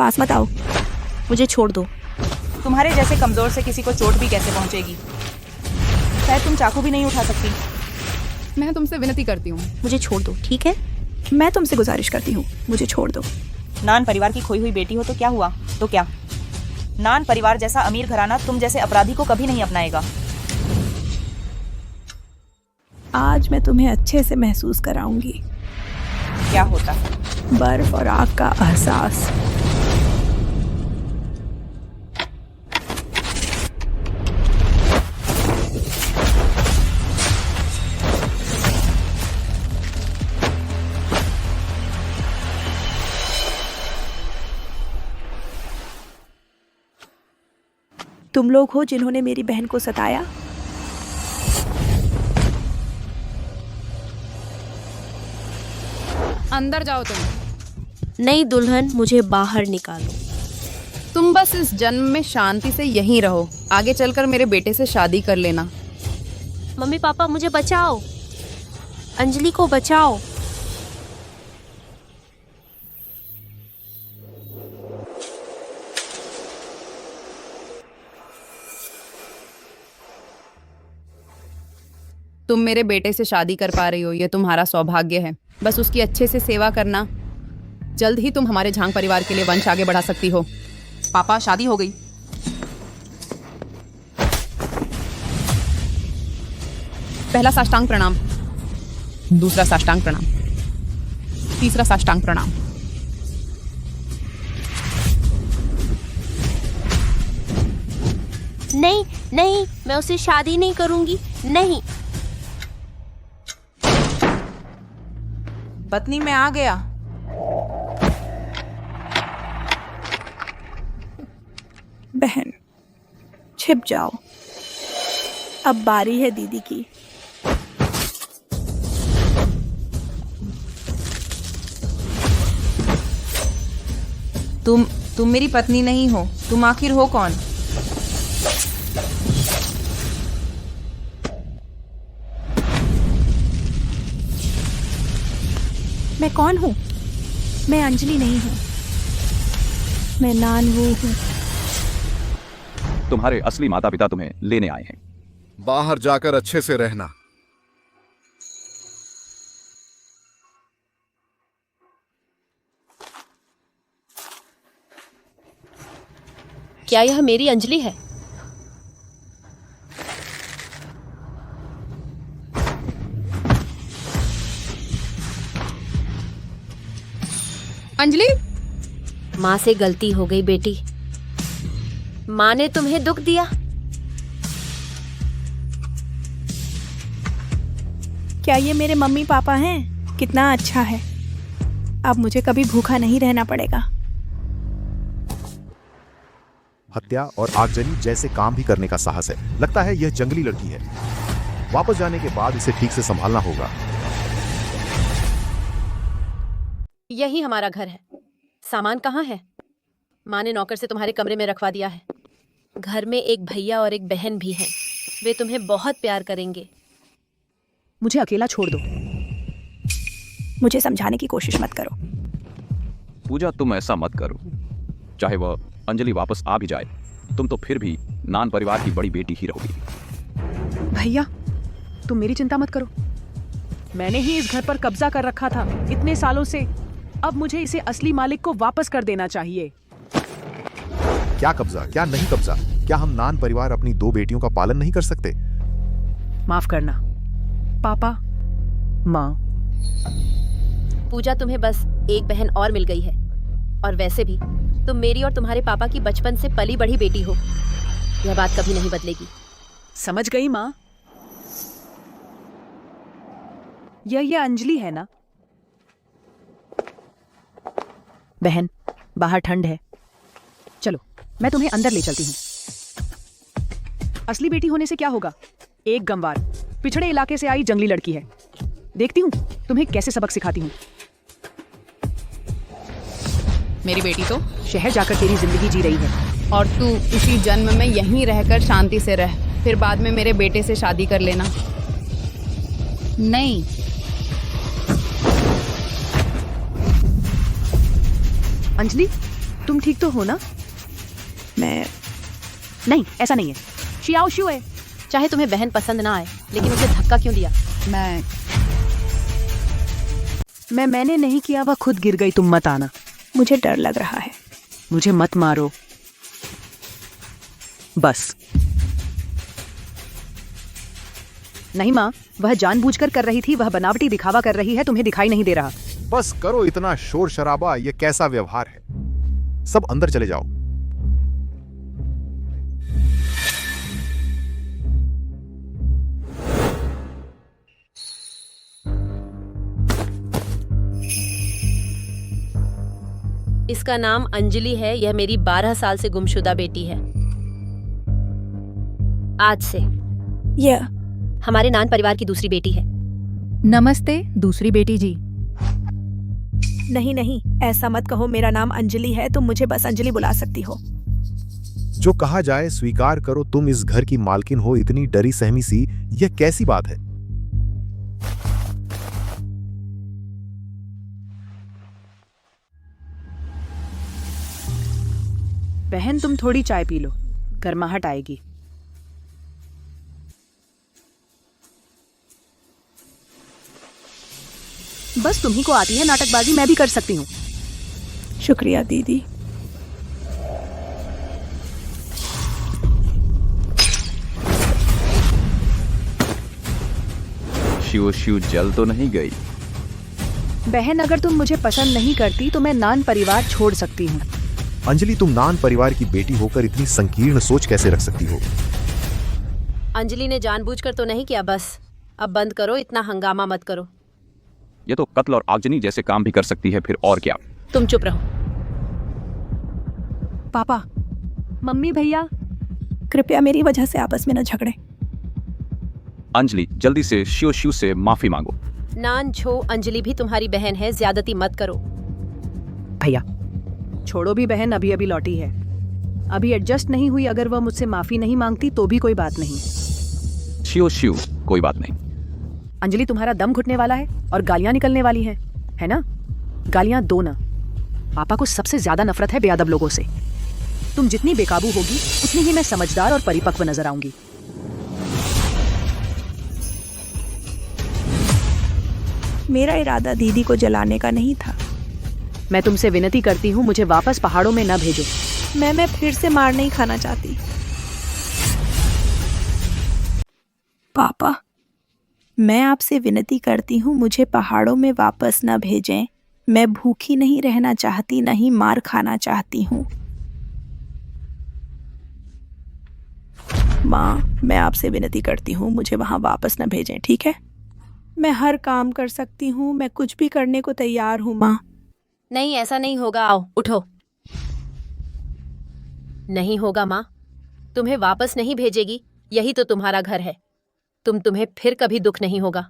पास मत आओ, मुझे छोड़ दो। तुम्हारे जैसे कमजोर से किसी को चोट भी कैसे पहुंचेगी? शायद तुम चाकू भी नहीं उठा सकती। मैं तुमसे विनती करती हूँ, मुझे छोड़ दो, ठीक है? मैं तुमसे गुजारिश करती हूँ, मुझे छोड़ दो। नान परिवार की खोई हुई बेटी हो तो क्या हुआ? तो क्या नान परिवार जैसा अमीर घराना तुम जैसे अपराधी को कभी नहीं अपनाएगा। आज मैं तुम्हें अच्छे से महसूस कराऊंगी क्या होता? बर्फ और आग का एहसास। तुम लोग हो जिन्होंने मेरी बहन को सताया। अंदर जाओ तुम। नहीं दुल्हन, मुझे बाहर निकालो। तुम बस इस जन्म में शांति से यहीं रहो, आगे चलकर मेरे बेटे से शादी कर लेना। मम्मी पापा मुझे बचाओ, अंजलि को बचाओ। तुम मेरे बेटे से शादी कर पा रही हो, ये तुम्हारा सौभाग्य है। बस उसकी अच्छे से सेवा करना। जल्द ही तुम हमारे झांग परिवार के लिए वंश आगे बढ़ा सकती हो। पापा शादी हो गई। पहला साष्टांग प्रणाम, दूसरा साष्टांग प्रणाम, तीसरा साष्टांग प्रणाम। नहीं नहीं, मैं उससे शादी नहीं करूंगी, नहीं। पत्नी मैं आ गया। बहन छिप जाओ, अब बारी है दीदी की। तुम मेरी पत्नी नहीं हो, तुम आखिर हो कौन? मैं कौन हूँ? मैं अंजलि नहीं हूँ, मैं नानवू हूँ। तुम्हारे असली माता पिता तुम्हें लेने आए हैं। बाहर जाकर अच्छे से रहना। क्या यह मेरी अंजलि है? अंजलि, माँ से गलती हो गई बेटी। माँ ने तुम्हें दुख दिया। क्या ये मेरे मम्मी पापा हैं? कितना अच्छा है, अब मुझे कभी भूखा नहीं रहना पड़ेगा। हत्या और आगजनी जैसे काम भी करने का साहस है। लगता है यह जंगली लड़की है। वापस जाने के बाद इसे ठीक से संभालना होगा। यही हमारा घर है। सामान कहाँ है? माँ ने नौकर से तुम्हारे कमरे में रखवा दिया है। घर में एक भैया और एक बहन भी हैं। वे तुम्हें बहुत प्यार करेंगे। मुझे अकेला छोड़ दो। मुझे समझाने की कोशिश मत करो। पूजा तुम ऐसा मत करो। चाहे वह अंजलि वापस आ भी जाए, तुम तो फिर भी नान परिवार की बड़ी बेटी ही रहोगी। भैया तुम मेरी चिंता मत करो। मैंने ही इस घर पर कब्जा कर रखा था इतने सालों से। अब मुझे इसे असली मालिक को वापस कर देना चाहिए। क्या कब्जा, क्या नहीं कब्जा? क्या हम नान परिवार अपनी दो बेटियों का पालन नहीं कर सकते? माफ करना पापा, माँ। पूजा, तुम्हें बस एक बहन और मिल गई है। और वैसे भी तुम मेरी और तुम्हारे पापा की बचपन से पली बढ़ी बेटी हो। यह बात कभी नहीं बदलेगी। समझ गई माँ। ये अंजलि है ना? बहन बाहर ठंड है, चलो मैं तुम्हें अंदर ले चलती हूँ। असली बेटी होने से क्या होगा? एक गंवार पिछड़े इलाके से आई जंगली लड़की है। देखती हूँ तुम्हें कैसे सबक सिखाती हूँ। मेरी बेटी तो शहर जाकर तेरी जिंदगी जी रही है और तू इसी जन्म में यहीं रहकर शांति से रह, फिर बाद में मेरे बेटे से शादी कर लेना। नहीं, अंजलि तुम ठीक तो हो ना? मैं नहीं, ऐसा नहीं है। शियाओ शू है। चाहे तुम्हें बहन पसंद ना आए, लेकिन उसे धक्का क्यों दिया? मैंने नहीं किया, वह खुद गिर गई। तुम मत आना। मुझे डर लग रहा है। मुझे मत मारो बस। नहीं माँ, वह जानबूझकर कर रही थी। वह बनावटी दिखावा कर रही है, तुम्हें दिखाई नहीं दे रहा। बस करो इतना शोर शराबा, ये कैसा व्यवहार है? सब अंदर चले जाओ। इसका नाम अंजलि है। यह मेरी 12 साल से गुमशुदा बेटी है। आज से यह हमारे नान परिवार की दूसरी बेटी है। नमस्ते दूसरी बेटी जी। नहीं नहीं, ऐसा मत कहो। मेरा नाम अंजलि है, तुम मुझे बस अंजलि बुला सकती हो। जो कहा जाए स्वीकार करो, तुम इस घर की मालकिन हो। इतनी डरी सहमी सी यह कैसी बात है? बहन तुम थोड़ी चाय पी लो, गर्माहट आएगी। बस तुम्ही को आती है नाटकबाजी, मैं भी कर सकती हूँ। शुक्रिया दीदी। शिव शिव जल तो नहीं गई? बहन अगर तुम मुझे पसंद नहीं करती तो मैं नान परिवार छोड़ सकती हूँ। अंजलि, तुम नान परिवार की बेटी होकर इतनी संकीर्ण सोच कैसे रख सकती हो? अंजलि ने जानबूझकर तो नहीं किया। बस अब बंद करो, इतना हंगामा मत करो। ये तो कत्ल और आगजनी जैसे काम भी कर सकती है, फिर और क्या। तुम चुप रहो। पापा, मम्मी, भैया, कृपया मेरी वजह से आपस में न झगड़े। अंजलि जल्दी से शिव शिव से माफी मांगो। नान छो, अंजलि भी तुम्हारी बहन है, ज्यादती मत करो। भैया छोड़ो भी, बहन अभी अभी लौटी है, अभी एडजस्ट नहीं हुई। अगर वह मुझसे माफी नहीं मांगती तो भी कोई बात नहीं। शिव शिव कोई बात नहीं। अंजलि तुम्हारा दम घुटने वाला है और गालियां निकलने वाली हैं, है ना? गालियां दो ना। पापा को सबसे ज्यादा नफरत है बेअदब लोगों से। तुम जितनी बेकाबू होगी उतनी ही मैं समझदार और परिपक्व नजर आऊंगी। मेरा इरादा दीदी को जलाने का नहीं था। मैं तुमसे विनती करती हूँ, मुझे वापस पहाड़ों में न भेजो। मैं फिर से मार नहीं खाना चाहती। पापा, मैं आपसे विनती करती हूँ, मुझे पहाड़ों में वापस न भेजें। मैं भूखी नहीं रहना चाहती, नहीं मार खाना चाहती हूँ। माँ, मैं आपसे विनती करती हूँ, मुझे वहाँ वापस न भेजें, ठीक है? मैं हर काम कर सकती हूँ, मैं कुछ भी करने को तैयार हूँ माँ। नहीं, ऐसा नहीं होगा। आओ उठो। नहीं होगा माँ, तुम्हें वापस नहीं भेजेगी। यही तो तुम्हारा घर है। तुम्हें फिर कभी दुख नहीं होगा।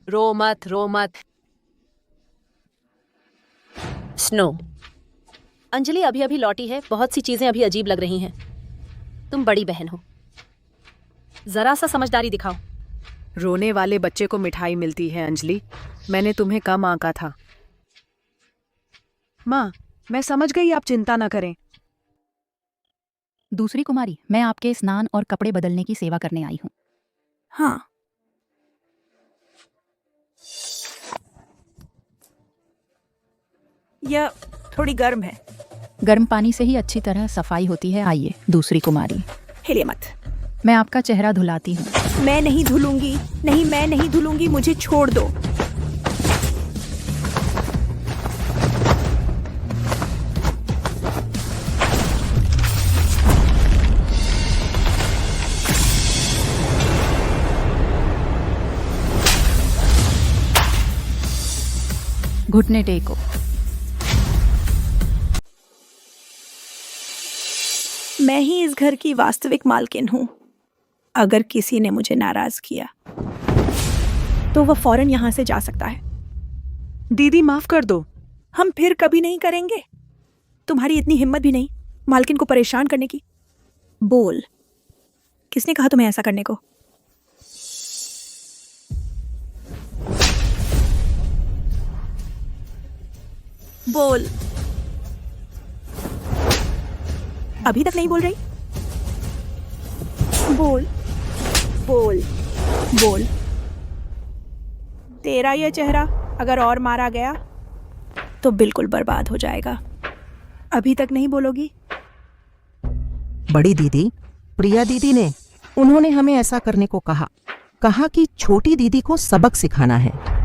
रो मत, रो मत। स्नो, अंजलि अभी अभी लौटी है, बहुत सी चीजें अभी अजीब लग रही हैं। तुम बड़ी बहन हो, जरा सा समझदारी दिखाओ। रोने वाले बच्चे को मिठाई मिलती है अंजलि, मैंने तुम्हें कम आंका था। माँ, मैं समझ गई, आप चिंता न करें। दूसरी कुमारी, मैं आपके स्नान और कपड़े बदलने की सेवा करने आई हूँ। हाँ, यह थोड़ी गर्म है। गर्म पानी से ही अच्छी तरह सफाई होती है। आइए दूसरी कुमारी, हिले मत। मैं आपका चेहरा धुलाती हूँ। मैं नहीं धुलूंगी। नहीं, मैं नहीं धुलूंगी, मुझे छोड़ दो। घुटने टेको। मैं ही इस घर की वास्तविक मालकिन हूँ। अगर किसी ने मुझे नाराज किया तो वह फौरन यहाँ से जा सकता है। दीदी माफ कर दो। हम फिर कभी नहीं करेंगे। तुम्हारी इतनी हिम्मत भी नहीं मालकिन को परेशान करने की। बोल, किसने कहा तुम्हें ऐसा करने को? बोल। अभी तक नहीं बोल रही? बोल बोल बोल। तेरा ये चेहरा अगर और मारा गया तो बिल्कुल बर्बाद हो जाएगा। अभी तक नहीं बोलोगी? बड़ी दीदी, प्रिया दीदी ने उन्होंने हमें ऐसा करने को कहा कि छोटी दीदी को सबक सिखाना है।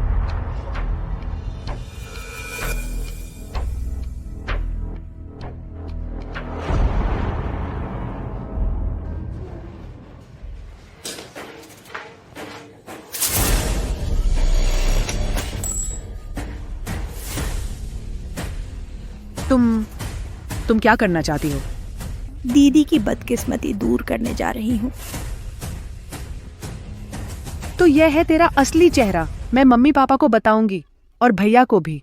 तुम क्या करना चाहती हो? दीदी की बदकिस्मती दूर करने जा रही हूँ। तो यह है तेरा असली चेहरा। मैं मम्मी पापा को बताऊंगी और भैया को भी।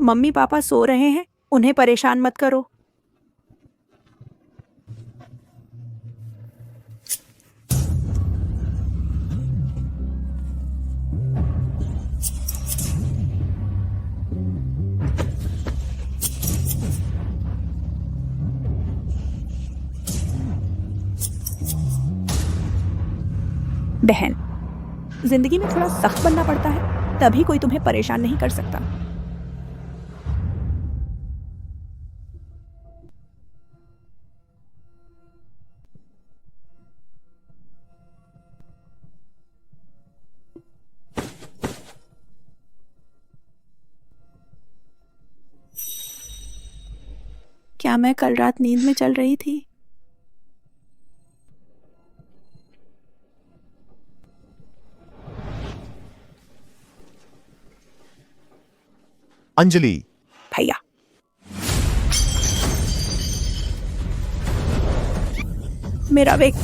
मम्मी पापा सो रहे हैं, उन्हें परेशान मत करो। बहन, जिंदगी में थोड़ा सख्त बनना पड़ता है, तभी कोई तुम्हें परेशान नहीं कर सकता। क्या मैं कल रात नींद में चल रही थी? अंजलि, भैया, मेरा विक।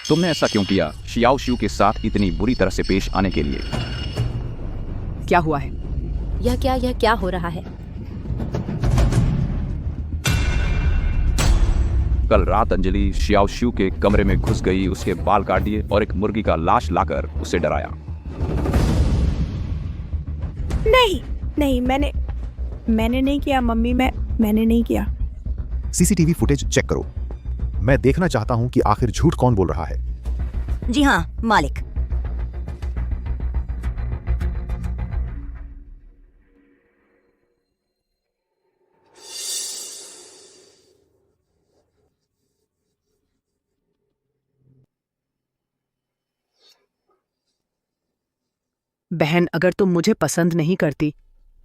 तुमने ऐसा क्यों किया शियाओ शियू के साथ इतनी बुरी तरह से पेश आने के लिए? क्या हुआ है? यह क्या हो रहा है? कल रात अंजलि शियाओ शियू के कमरे में घुस गई, उसके बाल काट दिए और एक मुर्गी का लाश लाकर उसे डराया। नहीं, मैंने नहीं किया मम्मी। मैंने नहीं किया। सीसीटीवी फुटेज चेक करो। मैं देखना चाहता हूं कि आखिर झूठ कौन बोल रहा है। जी हाँ मालिक। बहन, अगर तुम मुझे पसंद नहीं करती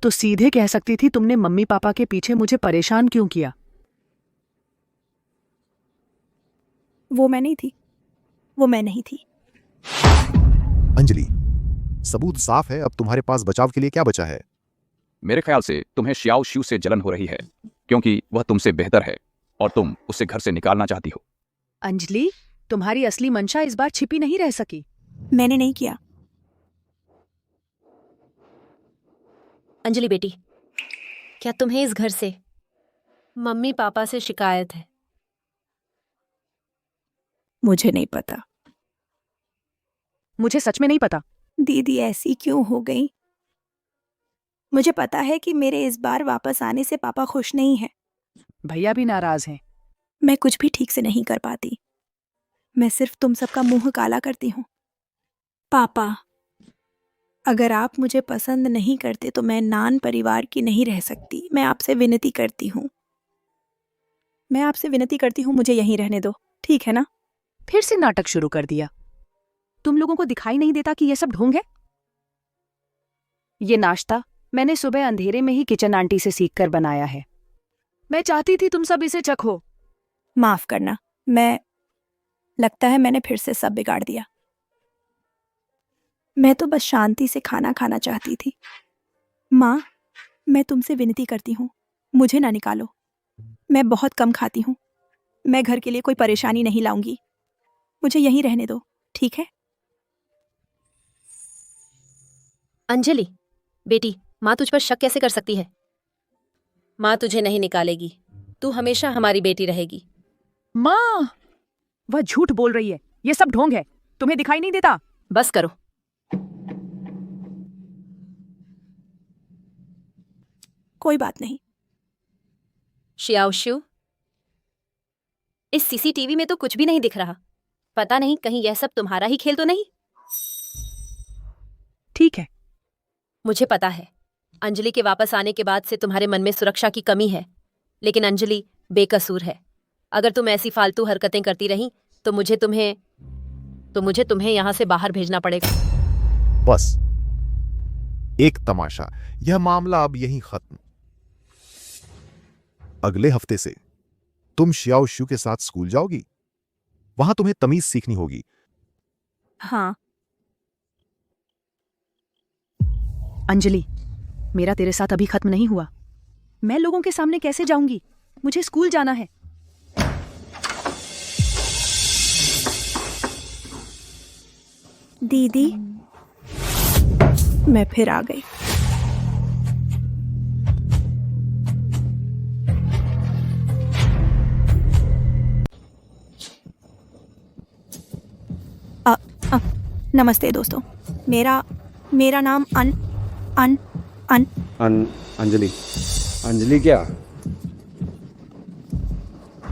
तो सीधे कह सकती थी तुमने मम्मी पापा के पीछे मुझे परेशान क्यों किया। वो मैं नहीं थी। अंजलि, सबूत साफ है। अब तुम्हारे पास बचाव के लिए क्या बचा है? मेरे ख्याल से तुम्हें शियाओ शियू से जलन हो रही है क्योंकि वह तुमसे बेहतर है और तुम उसे घर से निकालना चाहती हो। अंजलि, तुम्हारी असली मंशा इस बार छिपी नहीं रह सकी। मैंने नहीं किया। अंजलि बेटी, क्या तुम्हें इस घर से मम्मी पापा से शिकायत है? मुझे नहीं पता। मुझे सच में नहीं पता। दीदी ऐसी क्यों हो गई? मुझे पता है कि मेरे इस बार वापस आने से पापा खुश नहीं है। भैया भी नाराज हैं। मैं कुछ भी ठीक से नहीं कर पाती। मैं सिर्फ तुम सबका मुंह काला करती हूँ। पापा, अगर आप मुझे पसंद नहीं करते तो मैं नान परिवार की नहीं रह सकती। मैं आपसे विनती करती हूँ, मुझे यहीं रहने दो, ठीक है ना? फिर से नाटक शुरू कर दिया। तुम लोगों को दिखाई नहीं देता कि यह सब ढोंग है? ये नाश्ता मैंने सुबह अंधेरे में ही किचन आंटी से सीखकर बनाया है। मैं चाहती थी तुम सब इसे चखो। माफ करना, लगता है मैंने फिर से सब बिगाड़ दिया। मैं तो बस शांति से खाना खाना चाहती थी। माँ, मैं तुमसे विनती करती हूँ, मुझे ना निकालो। मैं बहुत कम खाती हूँ। मैं घर के लिए कोई परेशानी नहीं लाऊंगी। मुझे यहीं रहने दो, ठीक है? अंजलि बेटी, माँ तुझ पर शक कैसे कर सकती है? माँ तुझे नहीं निकालेगी। तू हमेशा हमारी बेटी रहेगी। माँ! वह झूठ बोल रही है। ये सब ढोंग है। तुम्हें दिखाई नहीं देता? बस करो। कोई बात नहीं। शियाओशु, इस सीसीटीवी में तो कुछ भी नहीं दिख रहा। पता नहीं कहीं यह सब तुम्हारा ही खेल तो नहीं। ठीक है। मुझे पता है अंजलि के वापस आने के बाद से तुम्हारे मन में सुरक्षा की कमी है, लेकिन अंजलि बेकसूर है। अगर तुम ऐसी फालतू हरकतें करती रही तो मुझे तुम्हें यहां से बाहर भेजना पड़ेगा। बस एक तमाशा, यह मामला अब यहीं खत्म। अगले हफ्ते से तुम शियाओ शू के साथ स्कूल जाओगी। वहां तुम्हें तमीज सीखनी होगी। हाँ। अंजलि, मेरा तेरे साथ अभी खत्म नहीं हुआ। मैं लोगों के सामने कैसे जाऊंगी? मुझे स्कूल जाना है। दीदी, मैं फिर आ गई। नमस्ते दोस्तों। मेरा नाम अंजलि क्या?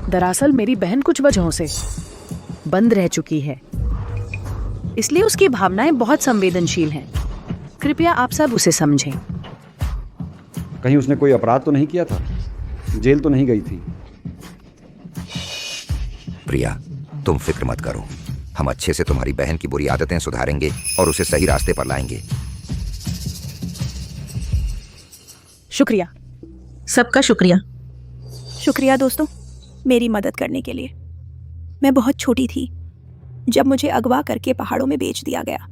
दरअसल मेरी बहन कुछ वजहों से बंद रह चुकी है, इसलिए उसकी भावनाएं बहुत संवेदनशील हैं। कृपया आप सब उसे समझें। कहीं उसने कोई अपराध तो नहीं किया था? जेल तो नहीं गई थी? प्रिया, तुम फिक्र मत करो। हम अच्छे से तुम्हारी बहन की बुरी आदतें सुधारेंगे और उसे सही रास्ते पर लाएंगे। शुक्रिया। सबका शुक्रिया। शुक्रिया दोस्तों, मेरी मदद करने के लिए। मैं बहुत छोटी थी जब मुझे अगवा करके पहाड़ों में बेच दिया गया।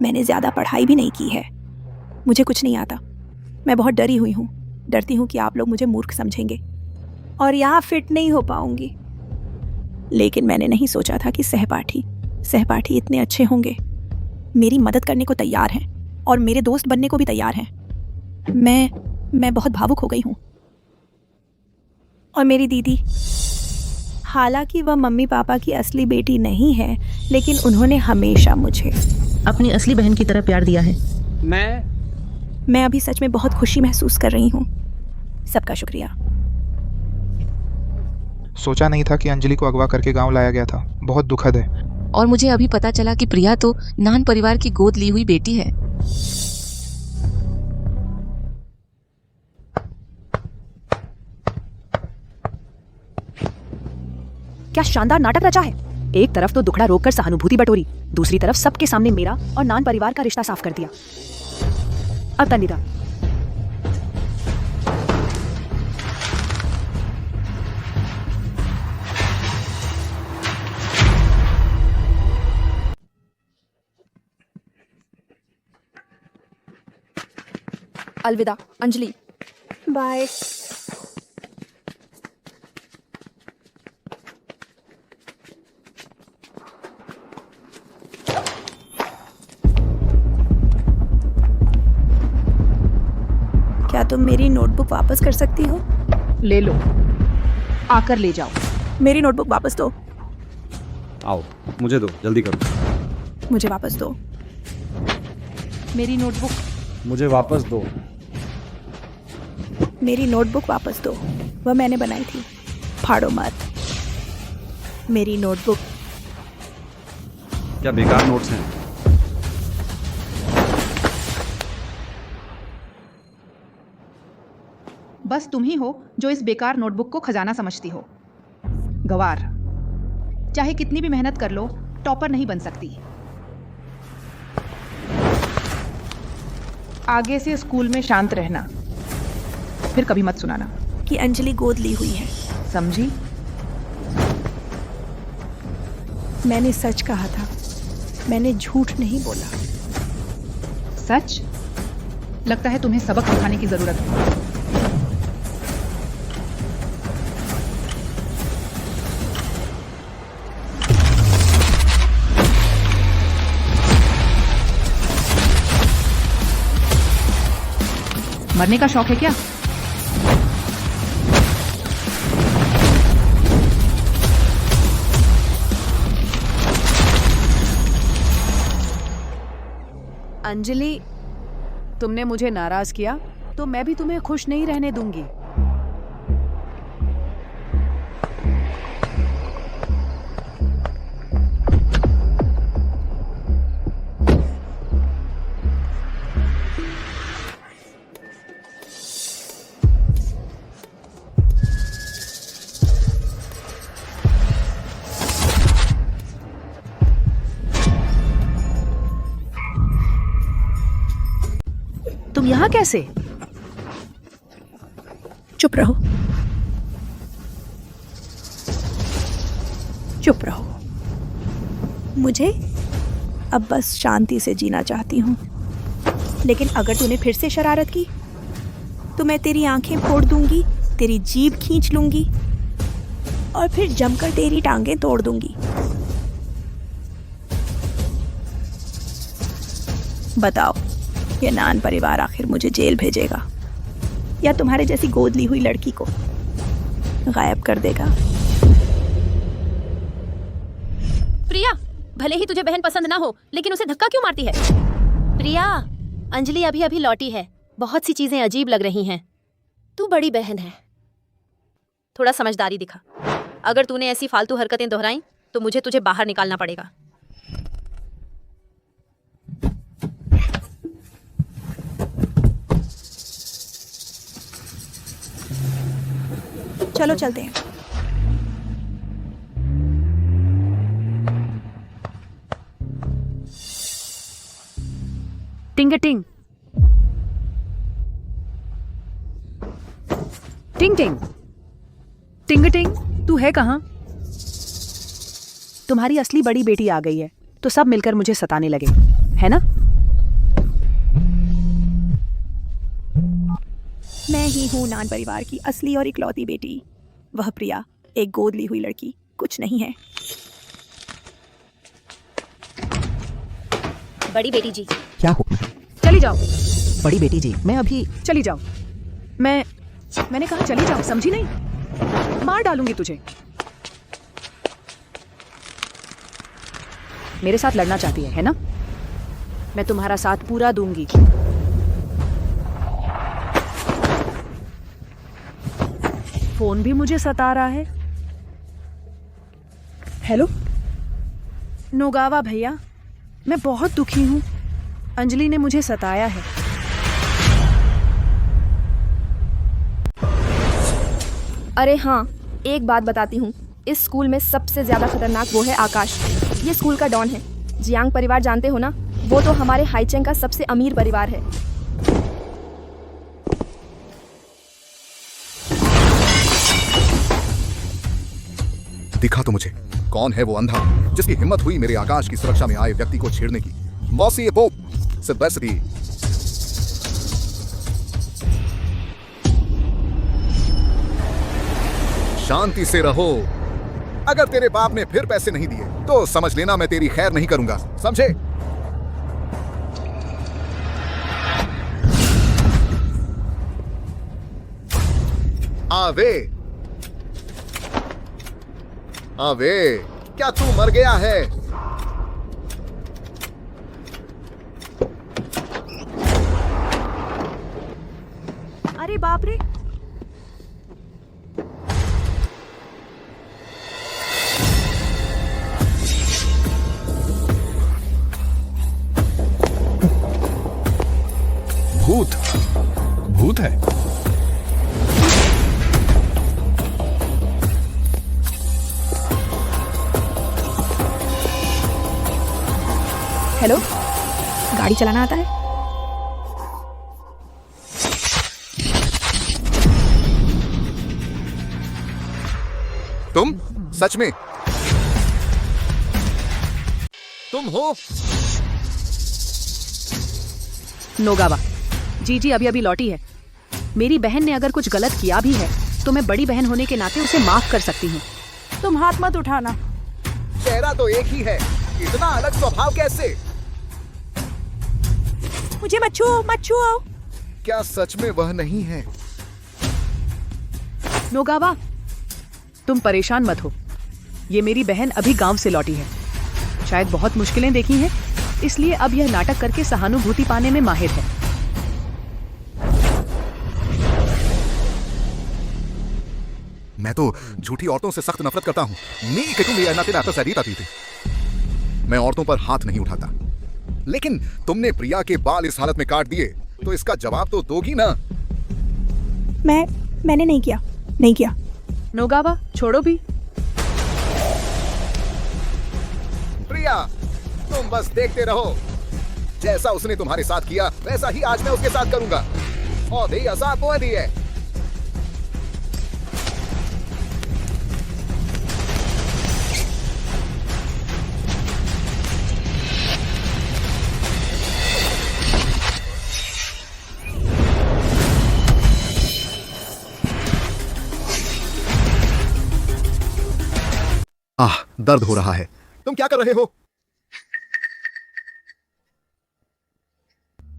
मैंने ज़्यादा पढ़ाई भी नहीं की है, मुझे कुछ नहीं आता। मैं बहुत डरी हुई हूँ, डरती हूँ कि आप लोग मुझे मूर्ख समझेंगे और यहाँ फिट नहीं हो पाऊंगी। लेकिन मैंने नहीं सोचा था कि सहपाठी इतने अच्छे होंगे, मेरी मदद करने को तैयार हैं और मेरे दोस्त बनने को भी तैयार हैं। मैं बहुत भावुक हो गई हूँ। और मेरी दीदी, हालांकि वह मम्मी पापा की असली बेटी नहीं है, लेकिन उन्होंने हमेशा मुझे अपनी असली बहन की तरह प्यार दिया है। मैं अभी सच में बहुत खुशी महसूस कर रही हूँ। सबका शुक्रिया। सोचा नहीं था कि अंजलि को अगवा करके गांव लाया गया था। बहुत दुखद है। और मुझे अभी पता चला कि प्रिया तो नान परिवार की गोद ली हुई बेटी है। क्या शानदार नाटक रचा है। एक तरफ तो दुखड़ा रोककर सहानुभूति बटोरी, दूसरी तरफ सबके सामने मेरा और नान परिवार का रिश्ता साफ कर दिया। अब तनिदा, अलविदा अंजलि। बाय। क्या तुम मेरी नोटबुक वापस कर सकती हो? ले लो, आकर ले जाओ। मेरी नोटबुक वापस दो। आओ, मुझे दो, जल्दी करो। मुझे वापस दो। मेरी नोटबुक मुझे वापस दो। मेरी नोटबुक वापस दो, वह मैंने बनाई थी। फाड़ो मत। मेरी नोटबुक। क्या बेकार नोट्स हैं? बस तुम ही हो जो इस बेकार नोटबुक को खजाना समझती हो। गवार, चाहे कितनी भी मेहनत कर लो, टॉपर नहीं बन सकती। आगे से स्कूल में शांत रहना, फिर कभी मत सुनाना कि अंजलि गोद ली हुई है। समझी? मैंने सच कहा था, मैंने झूठ नहीं बोला। सच? लगता है तुम्हें सबक सिखाने की जरूरत है। मरने का शौक है क्या? अंजलि, तुमने मुझे नाराज किया तो मैं भी तुम्हें खुश नहीं रहने दूंगी। तुम यहाँ कैसे? चुप रहो, चुप रहो। मुझे अब बस शांति से जीना चाहती हूँ, लेकिन अगर तूने फिर से शरारत की तो मैं तेरी आंखें फोड़ दूंगी, तेरी जीभ खींच लूंगी और फिर जमकर तेरी टांगें तोड़ दूंगी। बताओ, ये नान परिवार आखिर मुझे जेल भेजेगा या तुम्हारे जैसी गोद ली हुई लड़की को गायब कर देगा? प्रिया, भले ही तुझे बहन पसंद ना हो, लेकिन उसे धक्का क्यों मारती है? प्रिया, अंजलि अभी अभी लौटी है, बहुत सी चीजें अजीब लग रही हैं। तू बड़ी बहन है, थोड़ा समझदारी दिखा। अगर तूने ऐसी फालतू हरकतें दोहराई तो मुझे तुझे बाहर निकालना पड़ेगा। चलो चलते हैं। टिंग टिंग टिंग टिंग टिंग टिंग, तू है कहाँ? तुम्हारी असली बड़ी बेटी आ गई है तो सब मिलकर मुझे सताने लगे, है ना? मैं ही हूँ नान परिवार की असली और इकलौती बेटी। वह प्रिया एक गोद ली हुई लड़की कुछ नहीं है। बड़ी बेटी जी, क्या हुक्म है? चली जाओ। बड़ी बेटी जी, मैं अभी चली जाओ। मैंने कहा चली जाओ, समझी नहीं? मार डालूंगी तुझे। मेरे साथ लड़ना चाहती है ना? मैं तुम्हारा साथ पूरा दूंगी। फोन भी मुझे सता रहा है। हेलो नोगावा भैया, मैं बहुत दुखी हूँ। अंजलि ने मुझे सताया है। अरे हाँ, एक बात बताती हूँ, इस स्कूल में सबसे ज्यादा खतरनाक वो है आकाश। ये स्कूल का डॉन है। जियांग परिवार जानते हो ना? वो तो हमारे हाईचेंग का सबसे अमीर परिवार है। दिखा तो मुझे, कौन है वो अंधा जिसकी हिम्मत हुई मेरे आकाश की सुरक्षा में आए व्यक्ति को छेड़ने की? मौसी वो सिद्बेसिटी। शांति से रहो। अगर तेरे बाप ने फिर पैसे नहीं दिए तो समझ लेना मैं तेरी खैर नहीं करूंगा, समझे? आवे आवे, क्या तू मर गया है? अरे बाप रे, भूत है। हेलो, गाड़ी चलाना आता है? तुम सच में तुम हो? नोगावा, जीजी अभी अभी लौटी है। मेरी बहन ने अगर कुछ गलत किया भी है तो मैं बड़ी बहन होने के नाते उसे माफ कर सकती हूँ। तुम हाथ मत उठाना। चेहरा तो एक ही है, इतना अलग स्वभाव कैसे? मुझे मत छुओ, मत छुओ। क्या सच में वह नहीं है? नोगावा, तुम परेशान मत हो। ये मेरी बहन अभी गांव से लौटी है। शायद बहुत मुश्किलें देखी हैं, इसलिए अब यह नाटक करके सहानुभूति पाने में माहिर है। मैं तो झूठी औरतों से सख्त नफरत करता हूँ। नहीं कि तुम ये नाते नाते सरीत आती थी। मैं औरतों पर हाथ नहीं उठाता, लेकिन तुमने प्रिया के बाल इस हालत में काट दिए तो इसका जवाब तो दोगी ना। मैंने नहीं किया। नोगावा, छोड़ो भी। प्रिया, तुम बस देखते रहो। जैसा उसने तुम्हारे साथ किया वैसा ही आज मैं उसके साथ करूंगा। और दे आजाद बोल दी है। आह, दर्द हो रहा है। तुम क्या कर रहे हो?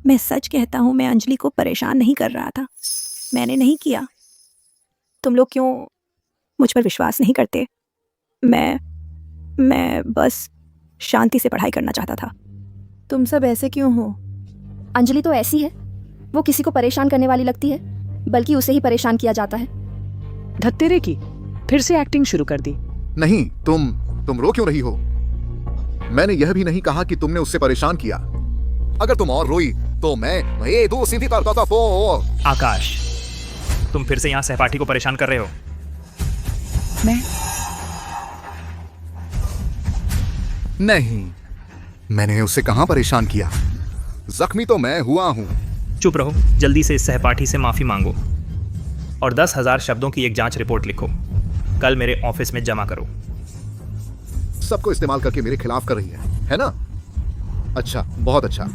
मैं सच कहता हूं, मैं अंजलि को परेशान नहीं कर रहा था। मैंने नहीं किया। तुम लोग क्यों मुझ पर विश्वास नहीं करते? मैं बस शांति से पढ़ाई करना चाहता था। तुम सब ऐसे क्यों हो? अंजलि तो ऐसी है, वो किसी को परेशान करने वाली लगती है, बल्कि उसे ही परेशान किया जाता है। धत्तेरे की फिर से एक्टिंग शुरू कर दी। नहीं, तुम रो क्यों रही हो? मैंने यह भी नहीं कहा कि तुमने उससे परेशान किया। अगर तुम और रोई तो मैं दो सीधी करता था। आकाश, तुम फिर से यहाँ सहपाठी को परेशान कर रहे हो। नहीं, मैंने उसे कहां परेशान किया। जख्मी तो मैं हुआ हूं। चुप रहो, जल्दी से इस सहपाठी से माफी मांगो और 10,000 शब्दों की एक जांच रिपोर्ट लिखो। कल मेरे ऑफिस में जमा करो। सबको इस्तेमाल करके मेरे खिलाफ कर रही है ना? अच्छा, बहुत अच्छा।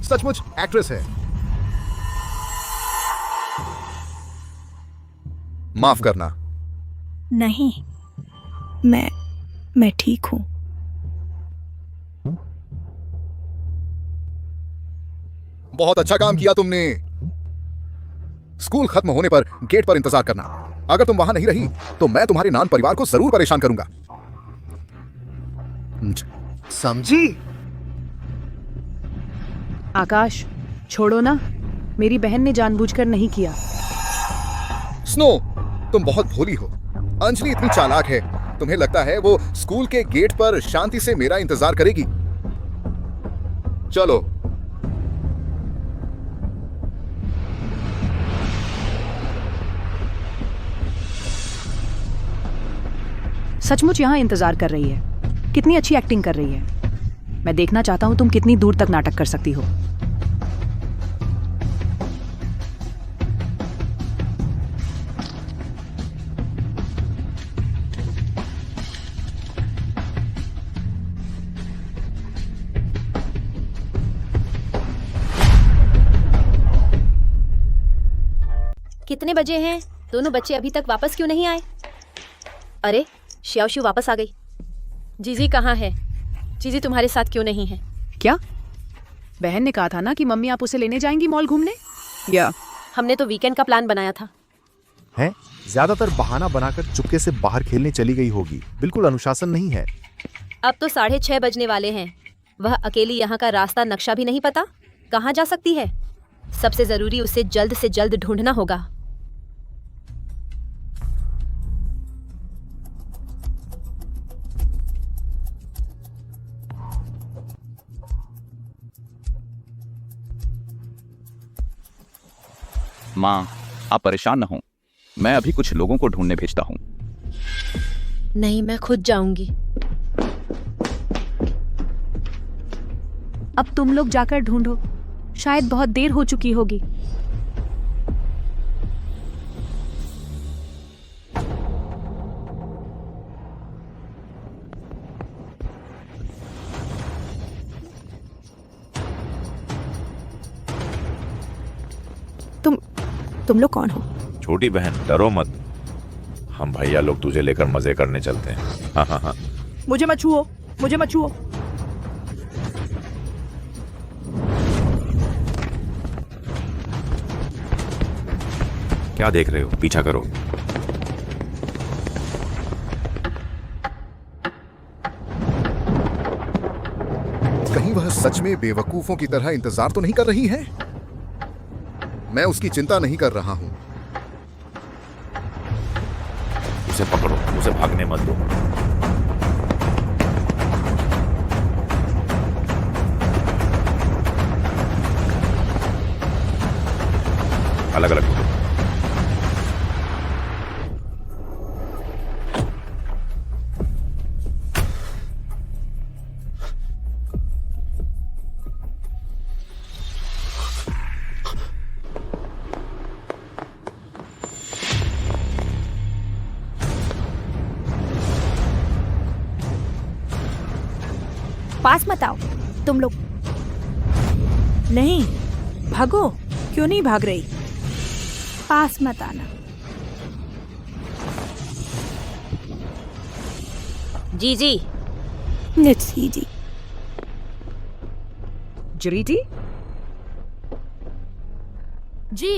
सचमुच एक्ट्रेस है। माफ करना। नहीं, मैं ठीक हूं। बहुत अच्छा काम किया तुमने। स्कूल खत्म होने पर गेट पर इंतजार करना। अगर तुम वहां नहीं रही तो मैं तुम्हारे नान परिवार को जरूर परेशान करूंगा। समझी? आकाश, छोड़ो ना। मेरी बहन ने जानबूझकर नहीं किया। स्नो, तुम बहुत भोली हो। अंजलि इतनी चालाक है, तुम्हें लगता है वो स्कूल के गेट पर शांति से मेरा इंतजार करेगी? चलो। सचमुच यहाँ इंतजार कर रही है। कितनी अच्छी एक्टिंग कर रही है। मैं देखना चाहता हूँ तुम कितनी दूर तक नाटक कर सकती हो। कितने बजे हैं? दोनों बच्चे अभी तक वापस क्यों नहीं आए? अरे, श्याओशु वापस आ गई। जीजी कहाँ है? जीजी तुम्हारे साथ क्यों नहीं है? क्या? बहन ने कहा था ना कि मम्मी आप उसे लेने जाएंगी मॉल घूमने। या हमने तो वीकेंड का प्लान बनाया था। है? ज्यादातर बहाना बनाकर चुपके से बाहर खेलने चली गई होगी। बिल्कुल अनुशासन नहीं है। अब तो 6:30 बजने वाले हैं। वह अकेली यहाँ का रास्ता नक्शा भी नहीं पता। कहाँ जा सकती है? सबसे जरूरी उसे जल्द से जल्द ढूंढना होगा। माँ, आप परेशान न हो। मैं अभी कुछ लोगों को ढूंढने भेजता हूँ। नहीं, मैं खुद जाऊंगी। अब तुम लोग जाकर ढूंढो। शायद बहुत देर हो चुकी होगी। तुम लोग कौन हो? छोटी बहन, डरो मत। हम भैया लोग तुझे लेकर मजे करने चलते हैं। हाँ हाँ हाँ। मुझे मत छुओ, मुझे मत छुओ। क्या देख रहे हो? पीछा करो। कहीं वह सच में बेवकूफों की तरह इंतजार तो नहीं कर रही है? मैं उसकी चिंता नहीं कर रहा हूं। उसे पकड़ो, उसे भागने मत दो। अलग अलग हो। पास मत आओ तुम लोग। नहीं भागो, क्यों नहीं भाग रही? पास मत आना। जी जी जी जी। जरीटी जी।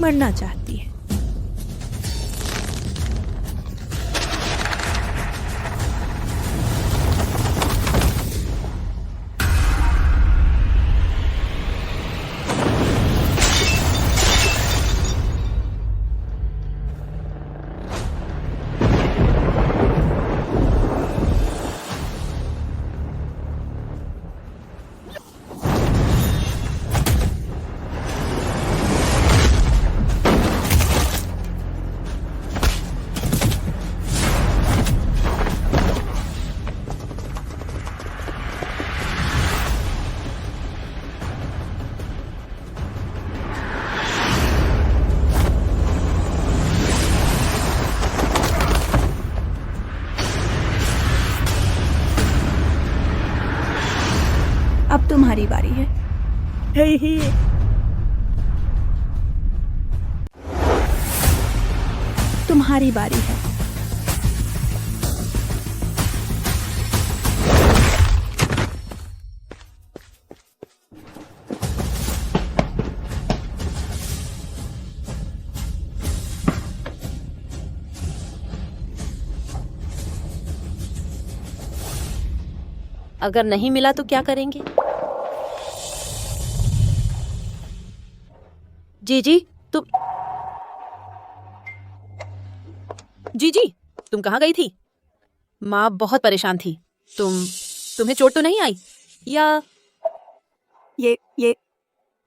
मरना चाहती है। अब तुम्हारी बारी है। हे। तुम्हारी बारी है। अगर नहीं मिला तो क्या करेंगे? जी तुम कहाँ गई थी? माँ बहुत परेशान थी। तुम्हें चोट तो नहीं आई? या ये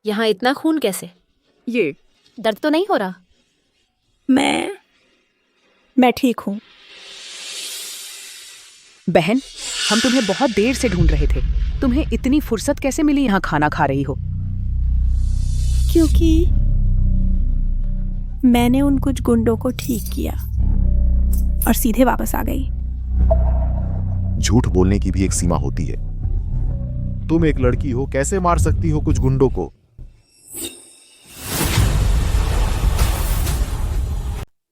यहाँ इतना खून कैसे? ये दर्द तो नहीं हो रहा? मैं ठीक हूँ। बहन, हम तुम्हें बहुत देर से ढूंढ रहे थे। तुम्हें इतनी फुर्सत कैसे मिली यहाँ खाना खा रही हो? क्योंकि मैंने उन कुछ गुंडों को ठीक किया और सीधे वापस आ गई। झूठ बोलने की भी एक सीमा होती है। तुम एक लड़की हो, कैसे मार सकती हो कुछ गुंडों को?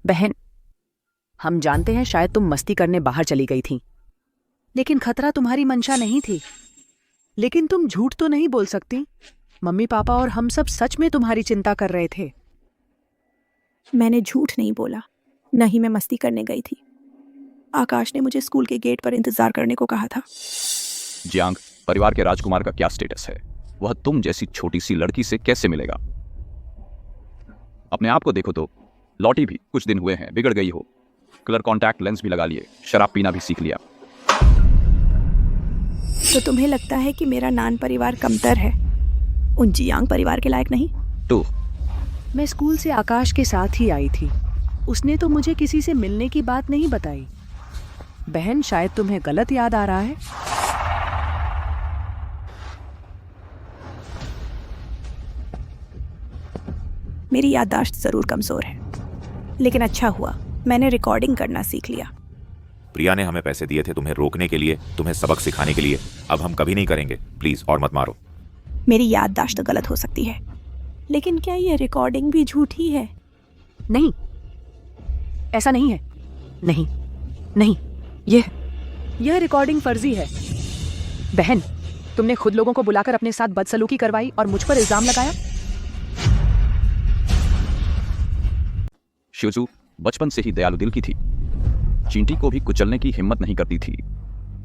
बहन, हम जानते हैं शायद तुम मस्ती करने बाहर चली गई थी, लेकिन खतरा तुम्हारी मंशा नहीं थी। लेकिन तुम झूठ तो नहीं बोल सकती। मम्मी पापा और हम सब सच में तुम्हारी चिंता कर रहे थे। मैंने झूठ नहीं बोला, न ही मैं मस्ती करने गई थी। आकाश ने मुझे स्कूल के गेट पर इंतजार करने को कहा था। जियांग, परिवार के राजकुमार का क्या स्टेटस है? वह तुम जैसी छोटी सी लड़की से कैसे मिलेगा? अपने आप को देखो तो। लौटी भी कुछ दिन हुए हैं, बिगड़ गई हो। कलर कॉन्टैक्ट लेंस भी लगा लिए, शराब पीना भी सीख लिया। तो तुम्हें लगता है कि मेरा नान परिवार कमतर है, उन जियांग परिवार के लायक नहीं? तो मैं स्कूल से आकाश के साथ ही आई थी। उसने तो मुझे किसी से मिलने की बात नहीं बताई। बहन, शायद तुम्हें गलत याद आ रहा है। मेरी याददाश्त जरूर कमजोर है, लेकिन अच्छा हुआ मैंने रिकॉर्डिंग करना सीख लिया। प्रिया ने हमें पैसे दिए थे तुम्हें रोकने के लिए, तुम्हें सबक सिखाने के लिए। अब हम कभी नहीं करेंगे, प्लीज और मत मारो। मेरी याददाश्त गलत हो सकती है, लेकिन क्या ये रिकॉर्डिंग भी झूठी है? नहीं, ऐसा नहीं है। नहीं नहीं, यह रिकॉर्डिंग फर्जी है। बहन, तुमने खुद लोगों को बुलाकर अपने साथ बदसलूकी करवाई और मुझ पर इल्जाम लगाया। शिवजू बचपन से ही दयालु दिल की थी। चींटी को भी कुचलने की हिम्मत नहीं करती थी।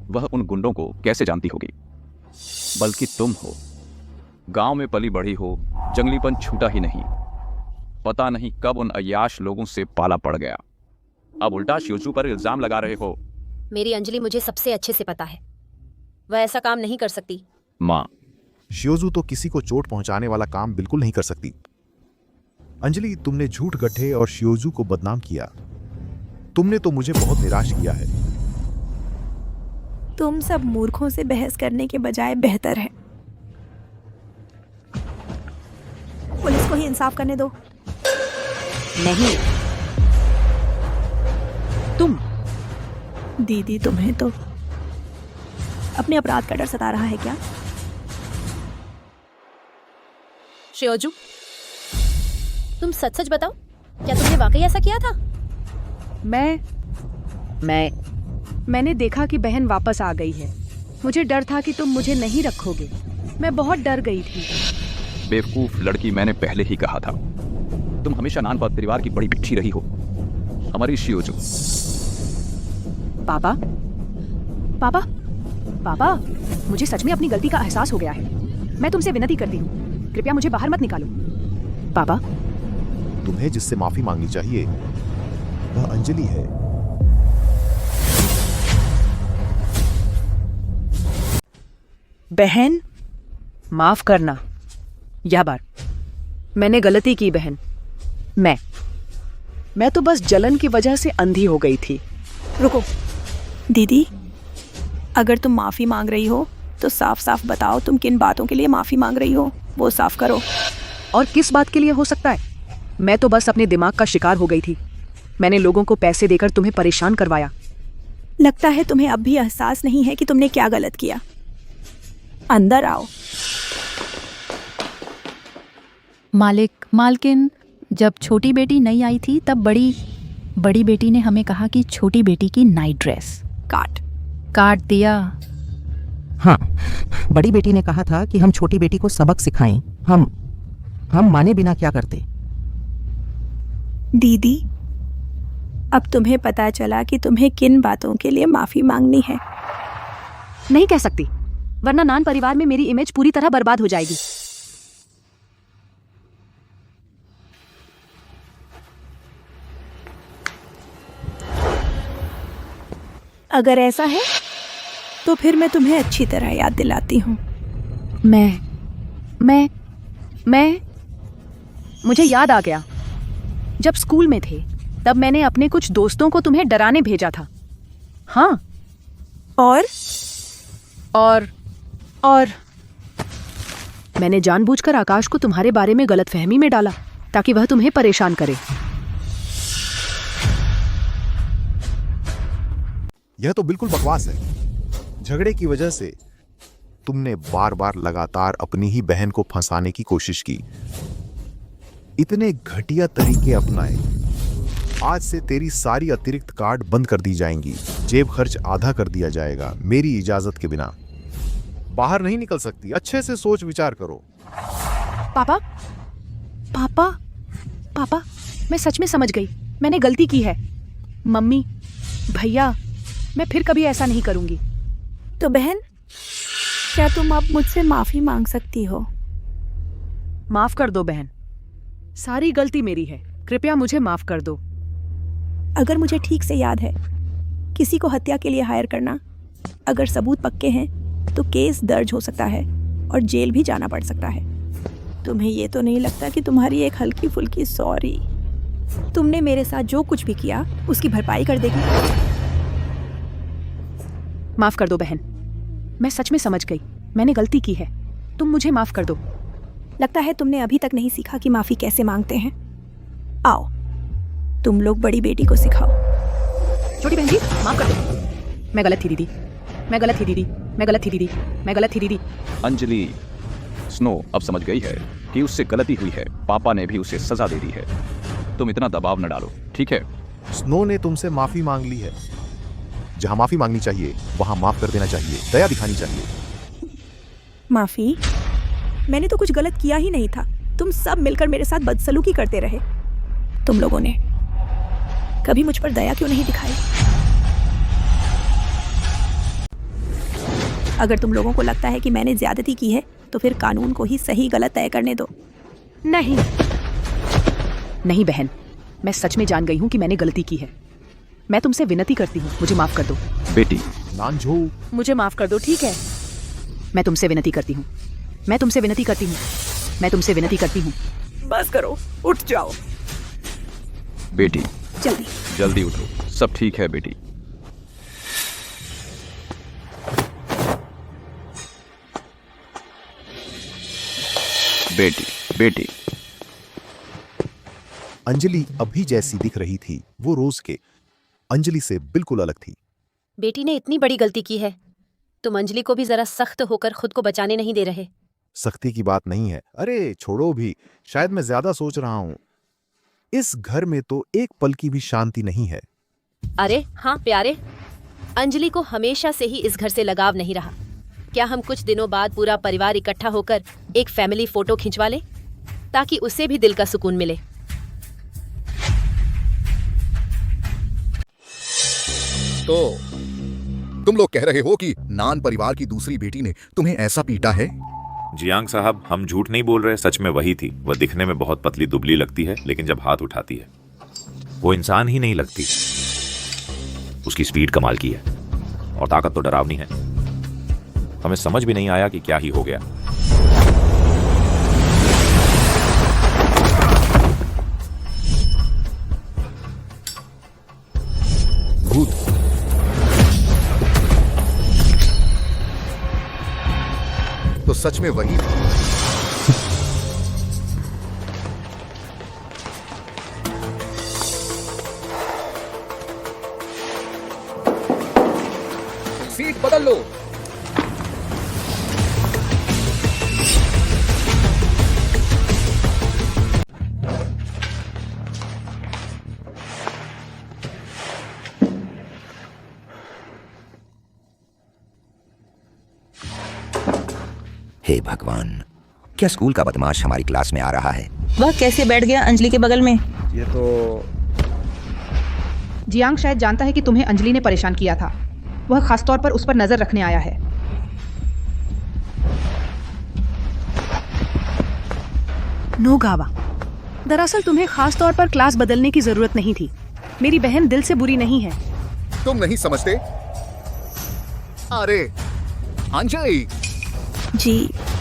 वह उन गुंडों को कैसे जानती होगी? बल्कि तुम हो। गांव में पली बढ़ी हो, जंगलीपन छूटा ही नहीं। पता नहीं कब उन अय्याश लोगों से पाला पड़ गया। अब उल्टा शिवजू पर इल्जाम लगा रहे हो। मेरी अंजलि मुझे सबसे अच्छे से पता है, वह ऐसा काम नहीं कर सकती। माँ, शियोजू तो किसी को चोट पहुंचाने वाला काम बिल्कुल नहीं कर सकती। अंजलि, तुमने झूठ गड्ढे और शियोजू को बदनाम किया। तुमने तो मुझे बहुत निराश किया है। तुम सब मूर्खों से बहस करने के बजाय बेहतर है पुलिस को ही इंसाफ करने दो। नहीं, तुम दीदी, तुम्हें तो अपने अपराध का डर सता रहा है क्या? श्रेयोजू, तुम सच सच बताओ, क्या तुमने वाकई ऐसा किया था? मैंने देखा कि बहन वापस आ गई है। मुझे डर था कि तुम मुझे नहीं रखोगे। मैं बहुत डर गई थी। बेवकूफ लड़की, मैंने पहले ही कहा था। तुम हमेशा नान परिवार की बड़ी बिट्ठी रही हो। हमारी शियोजू। पापा, पापा, पापा, मुझे सच में अपनी गलती का एहसास हो गया है। मैं तुमसे विनती करती हूँ, कृपया मुझे बाहर मत निकालो। पापा, तुम्हें जिससे माफी मांगनी चाहिए वह अंजलि है। बहन, माफ करना। यह बार मैंने गलती की बहन। मैं तो बस जलन की वजह से अंधी हो गई थी। रुको दीदी, अगर तुम माफी मांग रही हो तो साफ साफ बताओ तुम किन बातों के लिए माफी मांग रही हो, वो साफ करो। और किस बात के लिए हो सकता है? मैं तो बस अपने दिमाग का शिकार हो गई थी। मैंने लोगों को पैसे देकर तुम्हें परेशान करवाया। लगता है तुम्हें अब भी एहसास नहीं है कि तुमने क्या गलत किया। अंदर आओ। मालकिन, जब छोटी बेटी नहीं आई थी तब बड़ी बेटी ने हमें कहा कि छोटी बेटी की नाइट ड्रेस काट दिया। हाँ, बड़ी बेटी ने कहा था कि हम छोटी बेटी को सबक सिखाएं। हम माने बिना क्या करते? दीदी, अब तुम्हें पता चला कि तुम्हें किन बातों के लिए माफी मांगनी है। नहीं कह सकती, वरना नान परिवार में मेरी इमेज पूरी तरह बर्बाद हो जाएगी। अगर ऐसा है तो फिर मैं तुम्हें अच्छी तरह याद दिलाती हूँ। मुझे याद आ गया। जब स्कूल में थे तब मैंने अपने कुछ दोस्तों को तुम्हें डराने भेजा था। हाँ, और मैंने जानबूझकर आकाश को तुम्हारे बारे में गलतफहमी में डाला ताकि वह तुम्हें परेशान करे। यह तो बिल्कुल बकवास है। झगड़े की वजह से तुमने बार बार लगातार अपनी ही बहन को फंसाने की कोशिश की, इतने घटिया तरीके अपनाए। आज से तेरी सारी अतिरिक्त कार्ड बंद कर दी जाएंगी, जेब खर्च आधा कर दिया जाएगा मेरी इजाजत के बिना। बाहर नहीं निकल सकती। अच्छे से सोच विचार करो। पापा, पापा, पापा, मैं सच में समझ गई, मैंने गलती की है। मम्मी, भैया, मैं फिर कभी ऐसा नहीं करूंगी। तो बहन, क्या तुम अब मुझसे माफी मांग सकती हो? माफ कर दो बहन, सारी गलती मेरी है। कृपया मुझे माफ कर दो। अगर मुझे ठीक से याद है, किसी को हत्या के लिए हायर करना, अगर सबूत पक्के हैं तो केस दर्ज हो सकता है और जेल भी जाना पड़ सकता है। तुम्हें ये तो नहीं लगता कि तुम्हारी एक हल्की फुल्की सॉरी तुमने मेरे साथ जो कुछ भी किया उसकी भरपाई कर देगी? माफ कर दो बहन, मैं सच में समझ गई, मैंने गलती की है। तुम मुझे माफ कर दो। लगता है तुमने अभी तक नहीं सीखा कि माफी कैसे मांगते हैं। आओ, तुम लोग बड़ी बेटी को सिखाओ। छोटी बहन जी, माफ कर दो। मैं गलत थी दीदी, मैं गलत थी दीदी, मैं गलत थी दीदी, मैं गलत थी दीदी। अंजलि, स्नो अब समझ गई है कि उससे गलती हुई है। पापा ने भी उसे सजा दे दी है। तुम इतना दबाव न डालो, ठीक है? स्नो ने तुमसे माफी मांग ली है। जहां माफी मांगनी चाहिए वहां माफ कर देना चाहिए, दया दिखानी चाहिए। माफी? मैंने तो कुछ गलत किया ही नहीं था। तुम सब मिलकर मेरे साथ बदसलूकी करते रहे। तुम लोगों ने कभी मुझ पर दया क्यों नहीं दिखाई? अगर तुम लोगों को लगता है कि मैंने ज्यादती की है तो फिर कानून को ही सही गलत तय करने दो। नहीं नहीं बहन, मैं सच में जान गई हूँ कि मैंने गलती की है। मैं तुमसे विनती करती हूँ, मुझे माफ कर दो। बेटी नानझो, मुझे माफ कर दो, ठीक है? मैं तुमसे विनती करती हूँ, मैं तुमसे विनती करती हूँ, मैं तुमसे विनती करती हूँ। बस करो, उठ जाओ। बेटी जल्दी जल्दी उठो, सब ठीक है बेटी। बेटी बेटी अंजलि अभी जैसी दिख रही थी वो रोज के अंजलि से बिल्कुल अलग थी। बेटी ने इतनी बड़ी गलती की है, तुम अंजलि को भी जरा सख्त होकर खुद को बचाने नहीं दे रहे। सख्ती की बात नहीं है। अरे छोड़ो भी, शायद मैं ज्यादा सोच रहा हूं। इस घर में तो एक पल की भी शांति नहीं है। अरे हाँ प्यारे, अंजलि को हमेशा से ही इस घर से लगाव नहीं रहा। क्या हम कुछ दिनों बाद पूरा परिवार इकट्ठा होकर एक फैमिली फोटो खिंचवा लें, ताकि उसे भी दिल का सुकून मिले? तो तुम लोग कह रहे हो कि नान परिवार की दूसरी बेटी ने तुम्हें ऐसा पीटा है? जियांग साहब, हम झूठ नहीं बोल रहे, सच में वही थी। वह दिखने में बहुत पतली दुबली लगती है, लेकिन जब हाथ उठाती है वो इंसान ही नहीं लगती। उसकी स्पीड कमाल की है और ताकत तो डरावनी है। हमें समझ भी नहीं आया कि क्या ही हो गया। भूत। तो सच में वही सीट बदल लो। हे भगवान, क्या स्कूल का बदमाश हमारी क्लास में आ रहा है? वह कैसे बैठ गया अंजलि के बगल में? ये तो जियांग शायद जानता है कि तुम्हें अंजलि ने परेशान किया था। वह खासतौर पर उस पर नजर रखने आया है। नो गावा, दरअसल तुम्हें खास तौर पर क्लास बदलने की जरूरत नहीं थी। मेरी बहन दिल से बुरी नहीं है। तुम नहीं समझते? अरे अंजलि। जी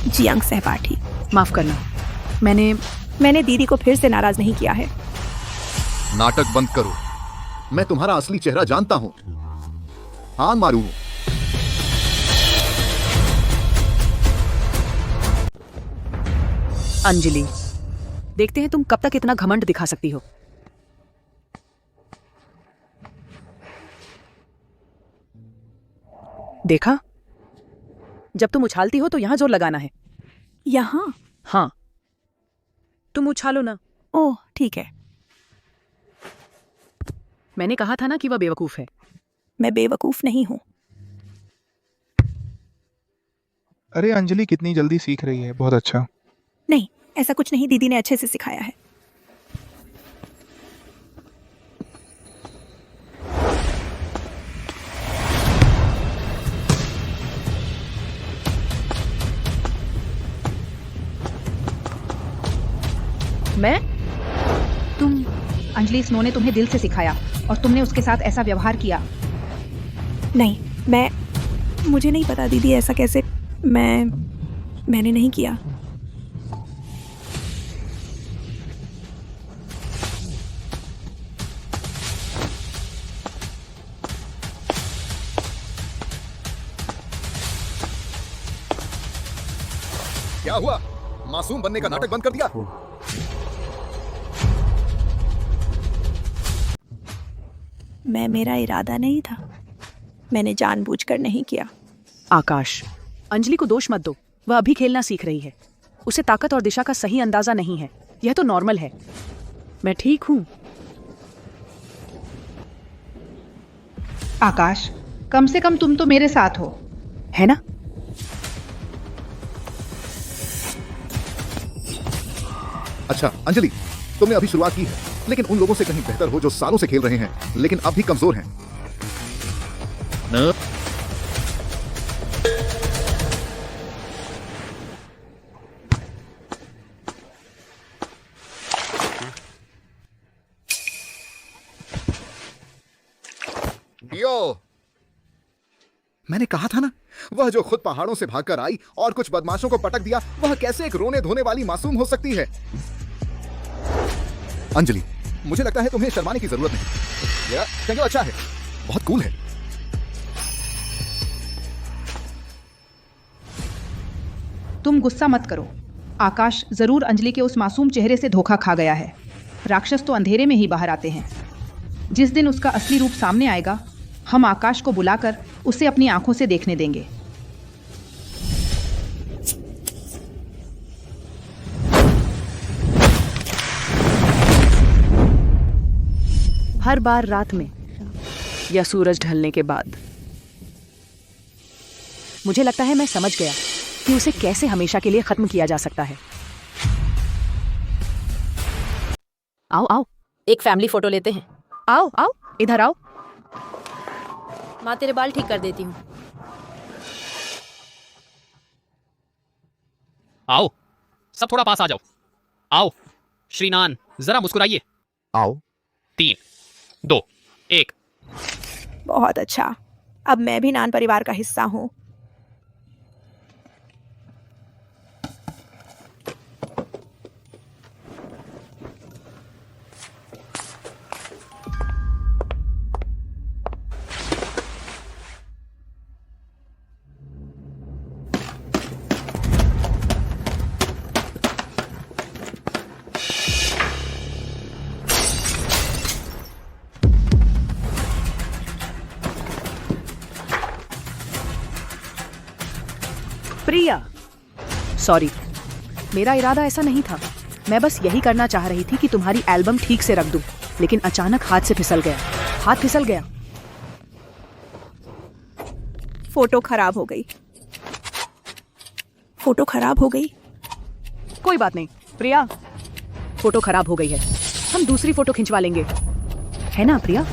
जियांग सहपाठी, माफ करना, मैंने दीदी को फिर से नाराज नहीं किया है। नाटक बंद करो। मैं तुम्हारा असली चेहरा जानता हूं। हाँ मारू। अंजलि, देखते हैं तुम कब तक इतना घमंड दिखा सकती हो। देखा, जब तुम उछालती हो तो यहां जोर लगाना है। यहाँ? हाँ, तुम उछालो ना। ओह ठीक है। मैंने कहा था ना कि वह बेवकूफ है। मैं बेवकूफ नहीं हूँ। अरे अंजलि कितनी जल्दी सीख रही है, बहुत अच्छा। नहीं, ऐसा कुछ नहीं, दीदी ने अच्छे से सिखाया है। अंजलि, स्नो ने तुम्हें दिल से सिखाया और तुमने उसके साथ ऐसा व्यवहार किया। नहीं, मुझे नहीं पता दीदी, ऐसा कैसे। मैंने नहीं किया। क्या हुआ? मासूम बनने का नाटक बंद कर दिया? मेरा इरादा नहीं था। मैंने जानबूझकर नहीं किया। आकाश, अंजलि को दोष मत दो, वह अभी खेलना सीख रही है। उसे ताकत और दिशा का सही अंदाजा नहीं है, यह तो नॉर्मल है। मैं ठीक हूँ। आकाश, कम से कम तुम तो मेरे साथ हो, है ना? अच्छा अंजलि, तुमने अभी शुरुआत की है, लेकिन उन लोगों से कहीं बेहतर हो जो सालों से खेल रहे हैं लेकिन अब भी कमजोर हैं। यो, मैंने कहा था ना, वह जो खुद पहाड़ों से भागकर आई और कुछ बदमाशों को पटक दिया, वह कैसे एक रोने धोने वाली मासूम हो सकती है? अंजलि, मुझे लगता है तुम्हें शर्माने की जरूरत नहीं। यह चंगेल अच्छा है, बहुत कूल है। तुम गुस्सा मत करो। आकाश जरूर अंजलि के उस मासूम चेहरे से धोखा खा गया है। राक्षस तो अंधेरे में ही बाहर आते हैं। जिस दिन उसका असली रूप सामने आएगा, हम आकाश को बुलाकर उसे अपनी आंखों से देखने देंगे। हर बार रात में या सूरज ढलने के बाद। मुझे लगता है मैं समझ गया कि उसे कैसे हमेशा के लिए खत्म किया जा सकता है। आओ आओ, एक फैमिली फोटो लेते हैं। आओ आओ, इधर आओ। माँ, तेरे बाल ठीक कर देती हूँ। आओ, सब थोड़ा पास आ जाओ। आओ श्रीनान, जरा मुस्कुराइए। आओ। 3, 2, 1। बहुत अच्छा, अब मैं भी नान परिवार का हिस्सा हूँ। प्रिया, सॉरी, मेरा इरादा ऐसा नहीं था। मैं बस यही करना चाह रही थी कि तुम्हारी एल्बम ठीक से रख दूं, लेकिन अचानक हाथ से फिसल गया। हाथ फिसल गया। फोटो खराब हो गई। फोटो खराब हो गई। कोई बात नहीं प्रिया, फोटो खराब हो गई है, हम दूसरी फोटो खिंचवा लेंगे, है ना प्रिया?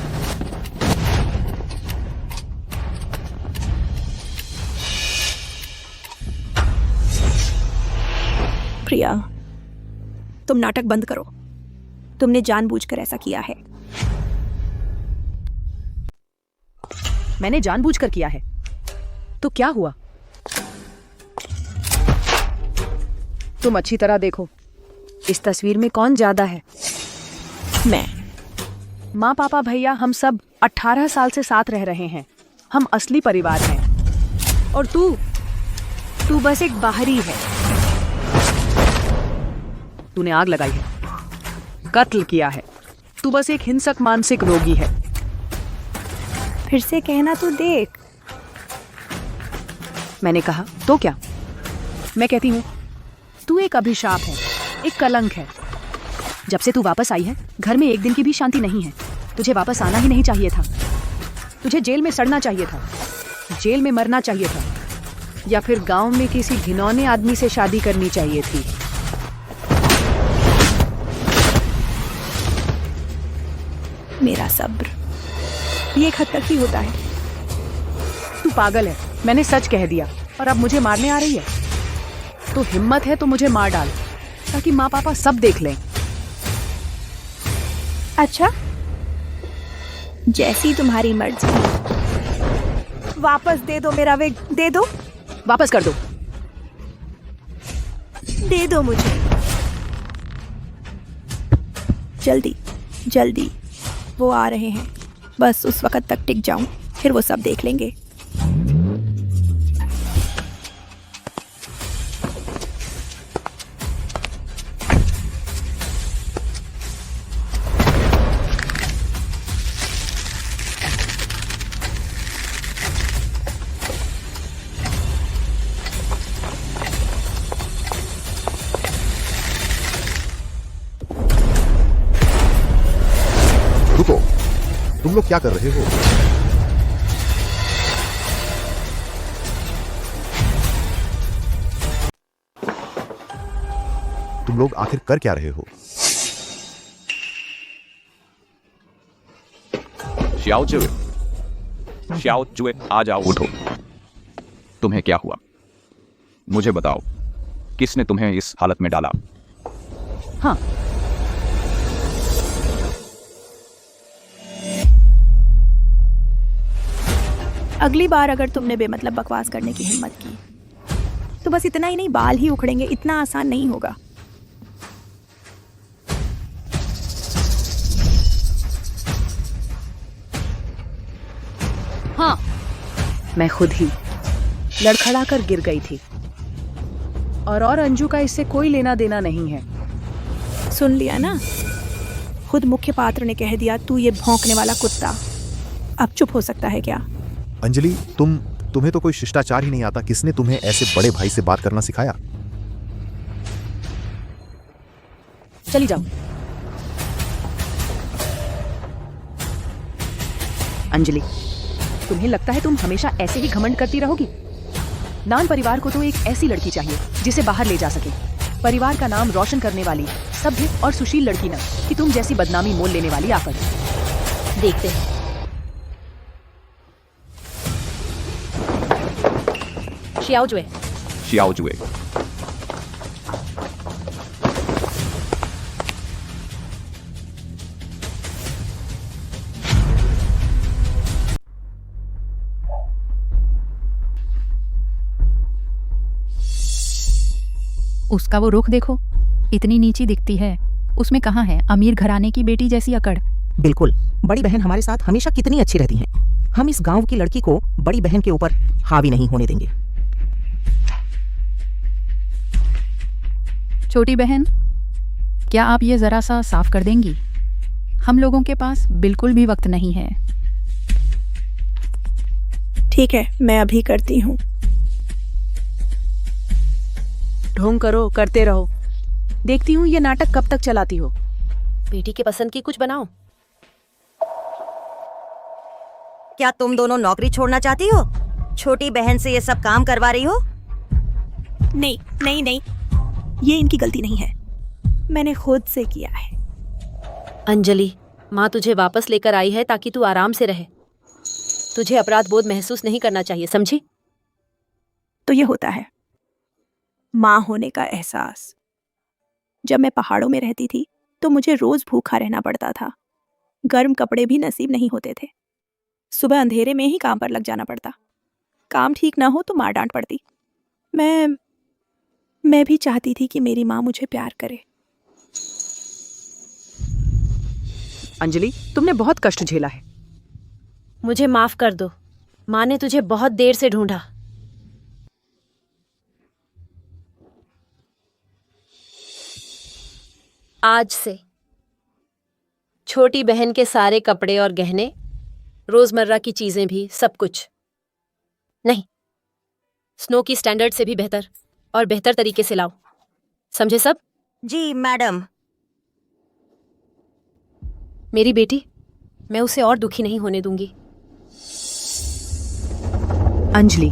प्रिया, तुम नाटक बंद करो। तुमने जानबूझकर ऐसा किया है। मैंने जानबूझकर किया है तो क्या हुआ? तुम अच्छी तरह देखो, इस तस्वीर में कौन ज्यादा है? मैं। माँ, पापा, भैया, हम सब 18 साल से साथ रह रहे हैं। हम असली परिवार हैं। और तू बस एक बाहरी है। तूने आग लगाई है, कत्ल किया है। तू बस एक हिंसक मानसिक रोगी है। फिर से कहना तो देख। मैंने कहा तो क्या? मैं कहती हूँ तू एक अभिशाप है, एक कलंक है। जब से तू वापस आई है, घर में एक दिन की भी शांति नहीं है। तुझे वापस आना ही नहीं चाहिए था। तुझे जेल में सड़ना चाहिए था, जेल में मरना चाहिए था, या फिर गांव में किसी घिनौने आदमी से शादी करनी चाहिए थी। मेरा सब्र ये एक हद तक ही होता है। तू पागल है, मैंने सच कह दिया और अब मुझे मारने आ रही है। तो हिम्मत है तो मुझे मार डाल, ताकि माँ पापा सब देख लें। अच्छा, जैसी तुम्हारी मर्जी। वापस दे दो मेरा विग, दे दो। वापस कर दो। दे दो मुझे जल्दी जल्दी। वो आ रहे हैं, बस उस वक्त तक टिक जाऊं, फिर वो सब देख लेंगे। लोग क्या कर रहे हो? तुम लोग आखिर कर क्या रहे हो? श्याओ जुए, आ जाओ, उठो। तुम्हें क्या हुआ? मुझे बताओ, किसने तुम्हें इस हालत में डाला? हाँ, अगली बार अगर तुमने बेमतलब बकवास करने की हिम्मत की तो बस इतना ही नहीं, बाल ही उखड़ेंगे। इतना आसान नहीं होगा। हाँ, मैं खुद ही लड़खड़ाकर गिर गई थी और अंजू का इससे कोई लेना देना नहीं है। सुन लिया ना, खुद मुख्य पात्र ने कह दिया तू ये भौंकने वाला कुत्ता। अब चुप हो सकता है क्या? अंजलि, तुम्हें तो कोई शिष्टाचार ही नहीं आता। किसने तुम्हें ऐसे बड़े भाई से बात करना सिखाया? चली जाओ। अंजलि, तुम्हें लगता है तुम हमेशा ऐसे ही घमंड करती रहोगी? नान परिवार को तो एक ऐसी लड़की चाहिए जिसे बाहर ले जा सके, परिवार का नाम रोशन करने वाली, सभ्य और सुशील लड़की, न कि तुम जैसी बदनामी मोल लेने वाली आफत। देखते हैं। श्याओ जुए। श्याओ जुए, उसका वो रुख देखो, इतनी नीची दिखती है। उसमें कहाँ है अमीर घराने की बेटी जैसी अकड़। बिल्कुल, बड़ी बहन हमारे साथ हमेशा कितनी अच्छी रहती हैं। हम इस गांव की लड़की को बड़ी बहन के ऊपर हावी नहीं होने देंगे। छोटी बहन, क्या आप ये जरा सा साफ कर देंगी? हम लोगों के पास बिल्कुल भी वक्त नहीं है। ठीक है, मैं अभी करती हूँ। ढोंग करो, करते रहो। देखती हूँ ये नाटक कब तक चलाती हो। बेटी के पसंद की कुछ बनाओ। क्या तुम दोनों नौकरी छोड़ना चाहती हो? छोटी बहन से ये सब काम करवा रही हो? नहीं नहीं नहीं, ये इनकी गलती नहीं है, मैंने खुद से किया है। अंजलि, माँ तुझे वापस लेकर आई है ताकि तू आराम से रहे। तुझे अपराध बोध महसूस नहीं करना चाहिए, समझी? तो ये होता है माँ होने का एहसास। जब मैं पहाड़ों में रहती थी तो मुझे रोज भूखा रहना पड़ता था। गर्म कपड़े भी नसीब नहीं होते थे। सुबह अंधेरे में ही काम पर लग जाना पड़ता। काम ठीक ना हो तो मार डांट पड़ती। मैं भी चाहती थी कि मेरी माँ मुझे प्यार करे। अंजलि, तुमने बहुत कष्ट झेला है। मुझे माफ कर दो, माँ ने तुझे बहुत देर से ढूंढा। आज से छोटी बहन के सारे कपड़े और गहने, रोजमर्रा की चीजें भी, सब कुछ नहीं, स्नो की स्टैंडर्ड से भी बेहतर और बेहतर तरीके से लाओ। समझे सब? जी मैडम। मेरी बेटी, मैं उसे और दुखी नहीं होने दूंगी। अंजलि,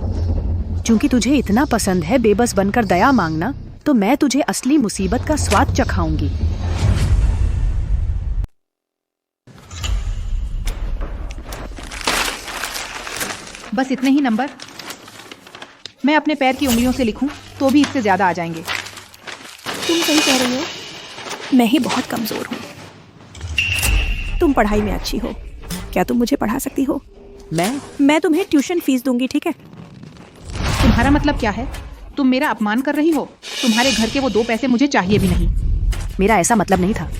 चूंकि तुझे इतना पसंद है बेबस बनकर दया मांगना, तो मैं तुझे असली मुसीबत का स्वाद चखाऊंगी। बस इतने ही नंबर। मैं अपने पैर की उंगलियों से लिखूं तो भी इससे ज्यादा आ जाएंगे। तुम सही कह रही हो, मैं ही बहुत कमजोर हूँ। तुम पढ़ाई में अच्छी हो, क्या तुम मुझे पढ़ा सकती हो? मैं तुम्हें ट्यूशन फीस दूंगी, ठीक है? तुम्हारा मतलब क्या है? तुम मेरा अपमान कर रही हो? तुम्हारे घर के वो 2 पैसे मुझे चाहिए भी नहीं। मेरा ऐसा मतलब नहीं था।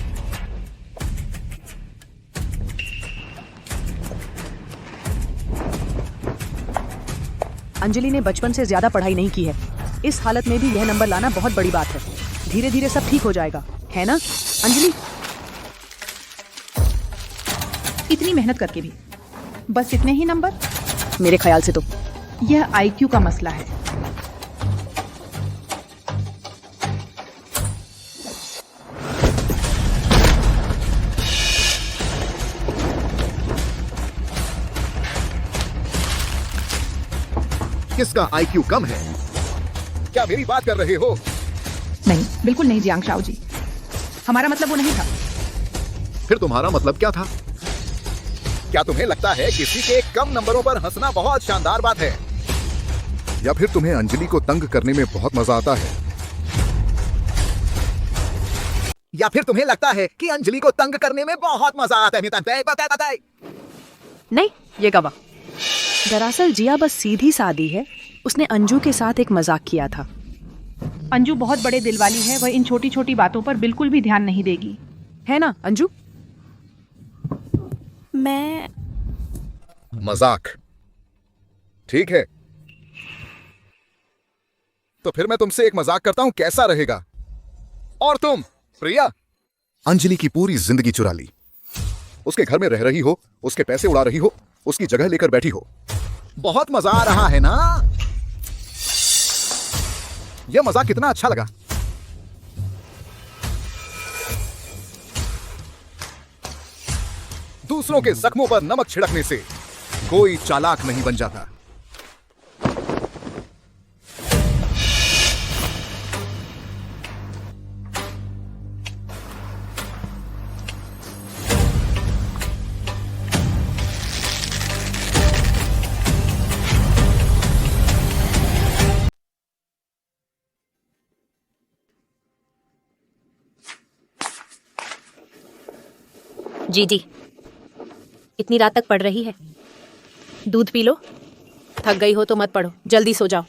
अंजलि ने बचपन से ज्यादा पढ़ाई नहीं की है। इस हालत में भी यह नंबर लाना बहुत बड़ी बात है। धीरे धीरे सब ठीक हो जाएगा, है ना अंजलि? इतनी मेहनत करके भी बस इतने ही नंबर? मेरे ख्याल से तो यह आईक्यू का मसला है। किसका आईक्यू कम है? क्या मेरी बात कर रहे हो? नहीं, बिल्कुल नहीं जियांग शाओ जी, हमारा मतलब वो नहीं था। फिर तुम्हारा मतलब क्या था? क्या तुम्हें लगता है किसी के कम नंबरों पर हंसना बहुत शानदार बात है? या फिर तुम्हें अंजलि को तंग करने में बहुत मजा आता है? या फिर तुम्हें लगता है कि अंजलि को तंग करने में बहुत मजा आता है? नहीं, ये गवा। दरअसल जिया बस सीधी सादी है, उसने अंजू के साथ एक मजाक किया था। अंजू बहुत बड़े दिल वाली है, वह इन छोटी छोटी बातों पर बिल्कुल भी ध्यान नहीं देगी, है ना अंजू? मैं मजाक ठीक है, तो फिर मैं तुमसे एक मजाक करता हूं, कैसा रहेगा? और तुम प्रिया, अंजलि की पूरी जिंदगी चुरा ली, उसके घर में रह रही हो, उसके पैसे उड़ा रही हो, उसकी जगह लेकर बैठी हो। बहुत मजा आ रहा है ना? यह मजाक कितना अच्छा लगा। दूसरों के जख्मों पर नमक छिड़कने से कोई चालाक नहीं बन जाता। जी जी, इतनी रात तक पढ़ रही है? दूध पी लो, थक गई हो तो मत पढ़ो, जल्दी सो जाओ।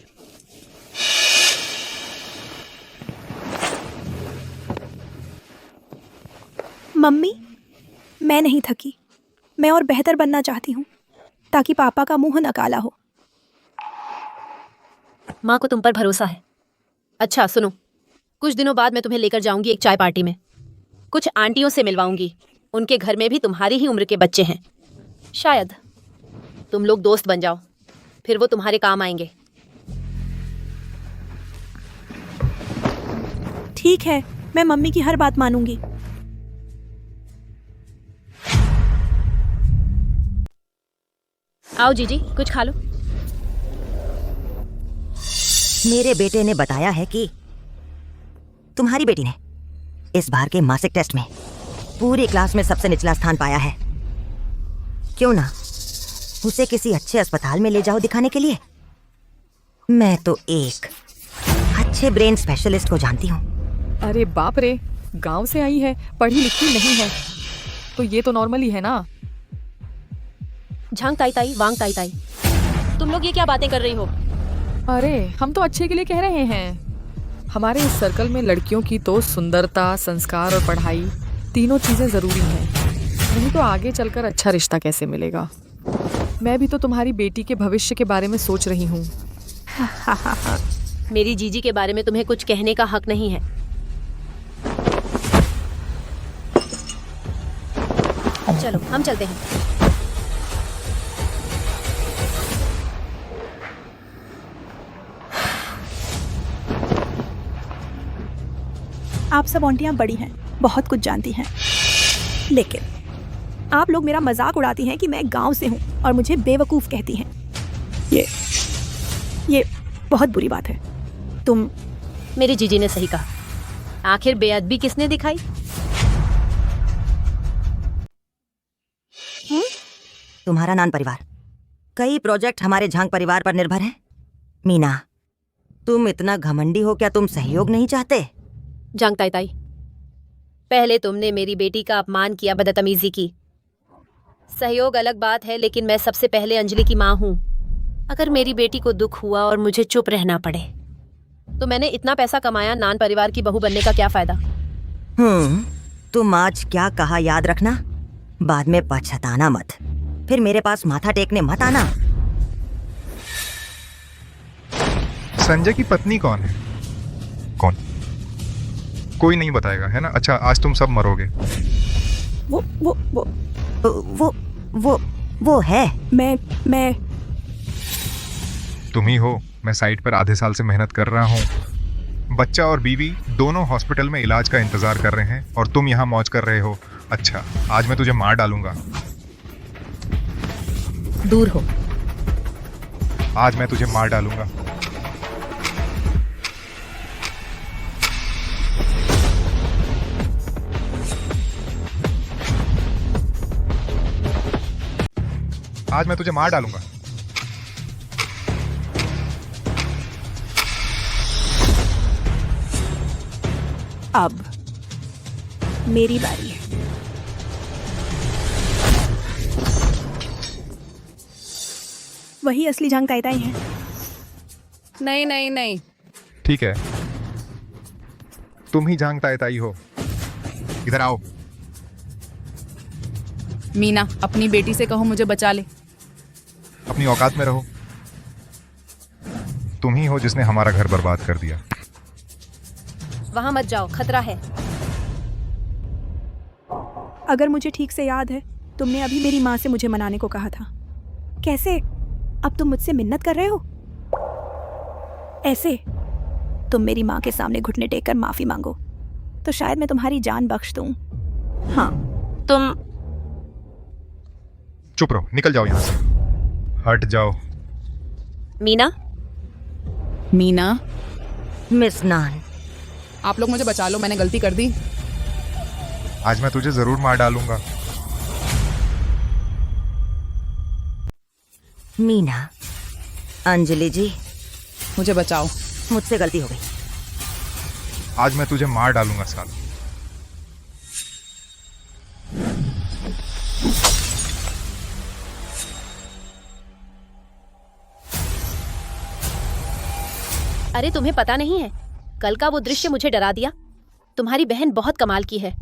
मम्मी, मैं नहीं थकी, मैं और बेहतर बनना चाहती हूँ ताकि पापा का मुंह न काला हो। माँ को तुम पर भरोसा है। अच्छा सुनो, कुछ दिनों बाद मैं तुम्हें लेकर जाऊंगी एक चाय पार्टी में, कुछ आंटियों से मिलवाऊंगी, उनके घर में भी तुम्हारी ही उम्र के बच्चे हैं, शायद तुम लोग दोस्त बन जाओ, फिर वो तुम्हारे काम आएंगे। ठीक है, मैं मम्मी की हर बात मानूंगी। आओ जीजी, कुछ खा लो। मेरे बेटे ने बताया है कि तुम्हारी बेटी ने इस बार के मासिक टेस्ट में पूरी क्लास में सबसे निचला स्थान पाया है। क्यों ना उसे किसी अच्छे अस्पताल में ले जाओ दिखाने के लिए। मैं तो एक अच्छे ब्रेन स्पेशलिस्ट को जानती हूँ। अरे बाप रे, गांव से आई है, पढ़ी लिखी नहीं है, तो ये तो नॉर्मल ही है ना। झांग ताई ताई वांग ताई ताई, तुम लोग ये क्या बातें कर रही हो? अरे हम तो अच्छे के लिए कह रहे हैं। हमारे इस सर्कल में लड़कियों की तो सुंदरता, संस्कार और पढ़ाई तीनों चीजें जरूरी हैं, नहीं तो आगे चलकर अच्छा रिश्ता कैसे मिलेगा। मैं भी तो तुम्हारी बेटी के भविष्य के बारे में सोच रही हूँ। मेरी जीजी के बारे में तुम्हें कुछ कहने का हक नहीं है। चलो हम चलते हैं। आप सब आंटियां बड़ी हैं, बहुत कुछ जानती हैं, लेकिन आप लोग मेरा मजाक उड़ाती हैं कि मैं गांव से हूं और मुझे बेवकूफ़ कहती हैं। ये बहुत बुरी बात है। तुम मेरी जीजी ने सही कहा, आखिर बेअदबी किसने दिखाई? तुम्हारा नान परिवार, कई प्रोजेक्ट हमारे झांग परिवार पर निर्भर हैं। मीना, तुम इतना घमंडी हो, क्या तुम सहयोग नहीं चाहते? झांग ताई ताई, पहले तुमने मेरी बेटी का अपमान किया, बदतमीजी की। सहयोग अलग बात है, लेकिन मैं सबसे पहले अंजलि की माँ हूँ। अगर मेरी बेटी को दुख हुआ और मुझे चुप रहना पड़े तो मैंने इतना पैसा कमाया, नान परिवार की बहू बनने का क्या फायदा? तुम आज क्या कहा याद रखना, बाद में पछताना मत, फिर मेरे पास माथा टेकने मत आना। संजय की पत्नी कौन है? कौन? कोई नहीं बताएगा, है ना? अच्छा, आज तुम सब मरोगे। वो है। मैं तुम ही हो। मैं साइट पर आधे साल से मेहनत कर रहा हूँ। बच्चा और बीवी दोनों हॉस्पिटल में इलाज का इंतजार कर रहे हैं और तुम यहाँ मौज कर रहे हो। अच्छा, आज मैं तुझे मार डालूंगा। दूर हो। आज मैं तुझे मार डालूंगा। आज मैं तुझे मार डालूंगा। अब मेरी बारी है। वही असली जंग ताई है। नहीं नहीं नहीं, ठीक है, तुम ही जांग ताई हो। इधर आओ। मीना, अपनी बेटी से कहो मुझे बचा ले। अपनी औकात में रहो। तुम ही हो जिसने हमारा घर बर्बाद कर दिया। वहां मत जाओ, खतरा है। अगर मुझे ठीक से याद है, तुमने अभी मेरी माँ से मुझे मनाने को कहा था। कैसे? अब तुम मुझसे मिन्नत कर रहे हो? ऐसे? तुम मेरी माँ के सामने घुटने टेक कर माफी मांगो तो शायद मैं तुम्हारी जान बख्श दूं। हाँ, तुम चुप रहो, निकल जाओ यहाँ से। हट जाओ। मीना, मीना, मिस नान, आप लोग मुझे बचा लो, मैंने गलती कर दी। आज मैं तुझे जरूर मार डालूंगा। मीना, अंजलि जी, मुझे बचाओ, मुझसे गलती हो गई। आज मैं तुझे मार डालूंगा साला। अरे तुम्हें पता नहीं है, कल का वो दृश्य मुझे डरा दिया। तुम्हारी बहन बहुत कमाल की है।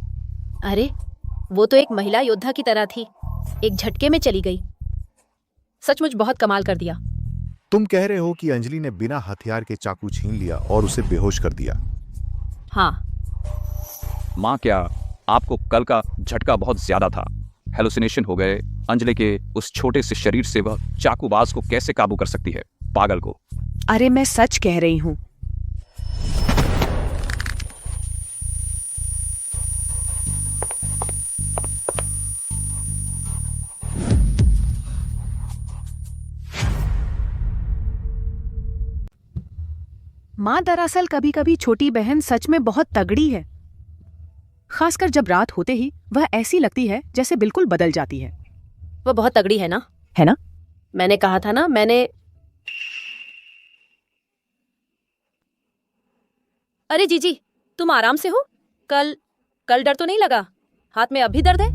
अरे वो तो एक महिला योद्धा की तरह थी, एक झटके में चली गई। सचमुच बहुत कमाल कर दिया। तुम कह रहे हो कि अंजलि ने बिना हथियार के चाकू छीन लिया और उसे बेहोश कर दिया? हाँ। माँ, क्या आपको कल का झटका बहुत ज्यादा था? हेलुसिनेशन हो गए? अंजलि के उस छोटे से शरीर से वह चाकूबाज को कैसे काबू कर सकती है? पागल को। अरे मैं सच कह रही हूं। माँ, दरअसल कभी कभी छोटी बहन सच में बहुत तगड़ी है। खासकर जब रात होते ही वह ऐसी लगती है जैसे बिल्कुल बदल जाती है। वो बहुत तगड़ी है ना? है ना? मैंने कहा था ना। अरे जीजी, तुम आराम से हो? कल डर तो नहीं लगा? हाथ में अभी दर्द है?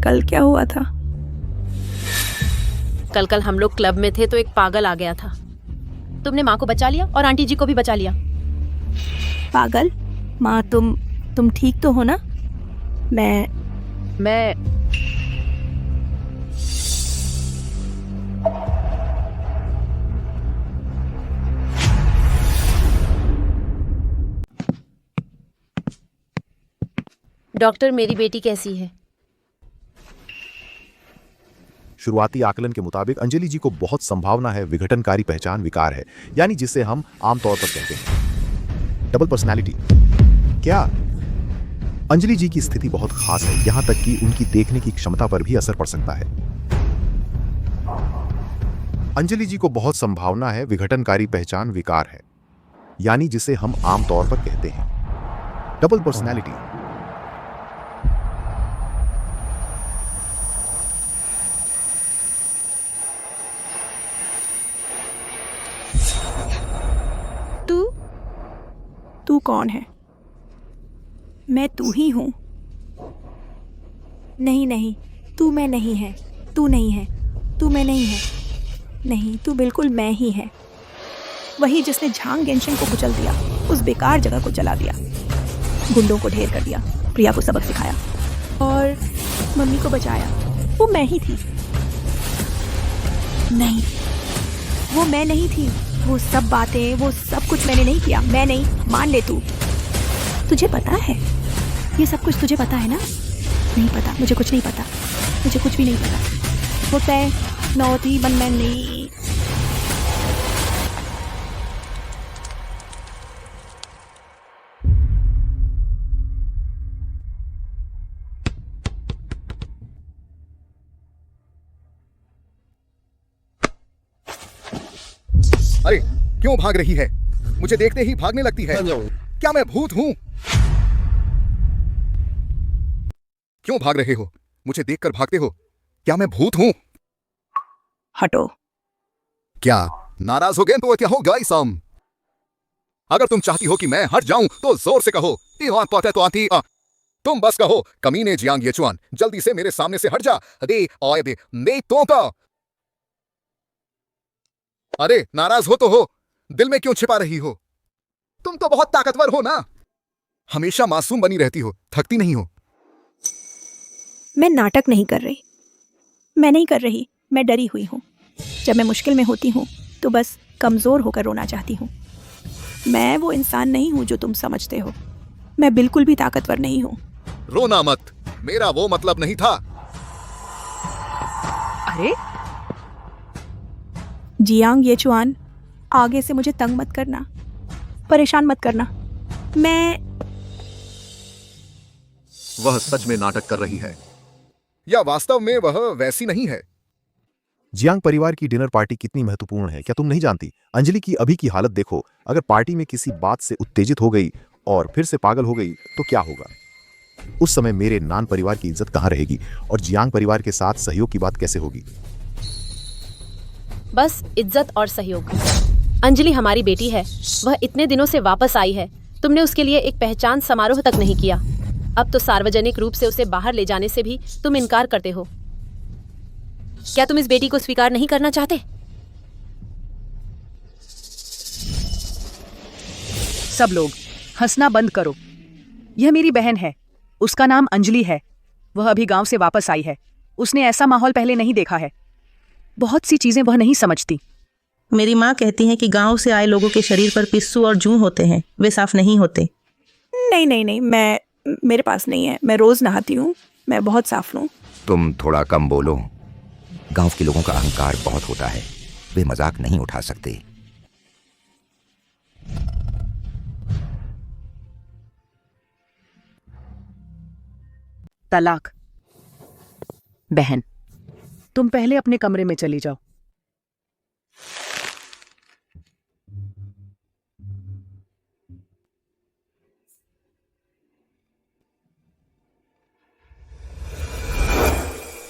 कल क्या हुआ था? कल हम लोग क्लब में थे तो एक पागल आ गया था। तुमने माँ को बचा लिया और आंटी जी को भी बचा लिया। पागल? माँ, तुम ठीक तो हो ना? मैं डॉक्टर, मेरी बेटी कैसी है? शुरुआती आकलन के मुताबिक अंजलि जी को बहुत संभावना है विघटनकारी पहचान विकार है, यानी जिसे हम आमतौर पर कहते हैं डबल पर्सनालिटी। क्या? अंजलि जी की स्थिति बहुत खास है, यहां तक कि उनकी देखने की क्षमता पर भी असर पड़ सकता है। अंजलि जी को बहुत संभावना है विघटनकारी पहचान विकार है, यानी जिसे हम आमतौर पर कहते हैं डबल पर्सनालिटी। तू कौन है? मैं तू ही हूं। नहीं, तू मैं नहीं है। तू नहीं है। तू मैं नहीं है। नहीं, तू बिल्कुल मैं ही है। वही जिसने झांग गेंशन को कुचल दिया, उस बेकार जगह को जला दिया, गुंडों को ढेर कर दिया, प्रिया को सबक सिखाया और मम्मी को बचाया। वो मैं ही थी। नहीं, वो मैं नहीं थी। वो सब बातें, वो सब कुछ मैंने नहीं किया। मैं नहीं। मान ले तू। तुझे पता है ये सब कुछ? तुझे पता है ना? नहीं पता। मुझे कुछ नहीं पता। मुझे कुछ भी नहीं पता। वो तय नौती बन मैं नहीं। अरे क्यों भाग रही है? मुझे देखते ही भागने लगती है। क्या मैं भूत हूं? क्यों भाग रहे हो? मुझे देखकर भागते हो। क्या मैं भूत हूं? हटो। क्या नाराज हो गए तो क्या हो गाइस? अगर तुम चाहती हो कि मैं हट जाऊं तो जोर से कहो। तो आती तुम बस कहो, कमीने जियांग येचुआन, जल्दी से मेरे सामने से हट जा। दे ओए दे नहीं तो का। अरे नाराज हो तो हो, दिल में क्यों छिपा रही हो? तुम तो बहुत ताकतवर हो ना, हमेशा मासूम बनी रहती हो, थकती नहीं हो। मैं नाटक नहीं कर रही, मैं नहीं कर रही, मैं डरी हुई हूँ। जब मैं मुश्किल में होती हूँ तो बस कमज़ोर होकर रोना चाहती हूँ। मैं वो इंसान नहीं हूँ जो तुम समझते हो। मैं बिल्कुल भी ताकतवर नहीं हूँ। रोना मत, मेरा वो मतलब नहीं था। अरे जियांग येचुआन, आगे से मुझे तंग मत करना, परेशान मत करना। मैं वह सच में नाटक कर रही है या वास्तव में वह वैसी नहीं है? जियांग परिवार की डिनर पार्टी कितनी महत्वपूर्ण है, क्या तुम नहीं जानती? अंजलि की अभी की हालत देखो। अगर पार्टी में किसी बात से उत्तेजित हो गई और फिर से पागल हो गई तो क्या होगा? उस समय मेरे नान परिवार की इज्जत कहां रहेगी और जियांग परिवार के साथ सहयोग की बात कैसे होगी? बस इज्जत और सहयोग। अंजलि हमारी बेटी है, वह इतने दिनों से वापस आई है। तुमने उसके लिए एक पहचान समारोह तक नहीं किया। अब तो सार्वजनिक रूप से उसे बाहर ले जाने से भी तुम इनकार करते हो। क्या तुम इस बेटी को स्वीकार नहीं करना चाहते? सब लोग हंसना बंद करो। यह मेरी बहन है, उसका नाम अंजलि है। वह अभी गांव से वापस आई है। उसने ऐसा माहौल पहले नहीं देखा है। बहुत सी चीजें वह नहीं समझती। मेरी माँ कहती है कि गांव से आए लोगों के शरीर पर पिस्सू और जूं होते हैं, वे साफ नहीं होते। नहीं नहीं नहीं, मेरे पास नहीं है। मैं रोज नहाती हूँ, मैं बहुत साफ हूँ। तुम थोड़ा कम बोलो। गांव के लोगों का अहंकार बहुत होता है, वे मजाक नहीं उठा सकते। तलाक। बहन, तुम पहले अपने कमरे में चली जाओ।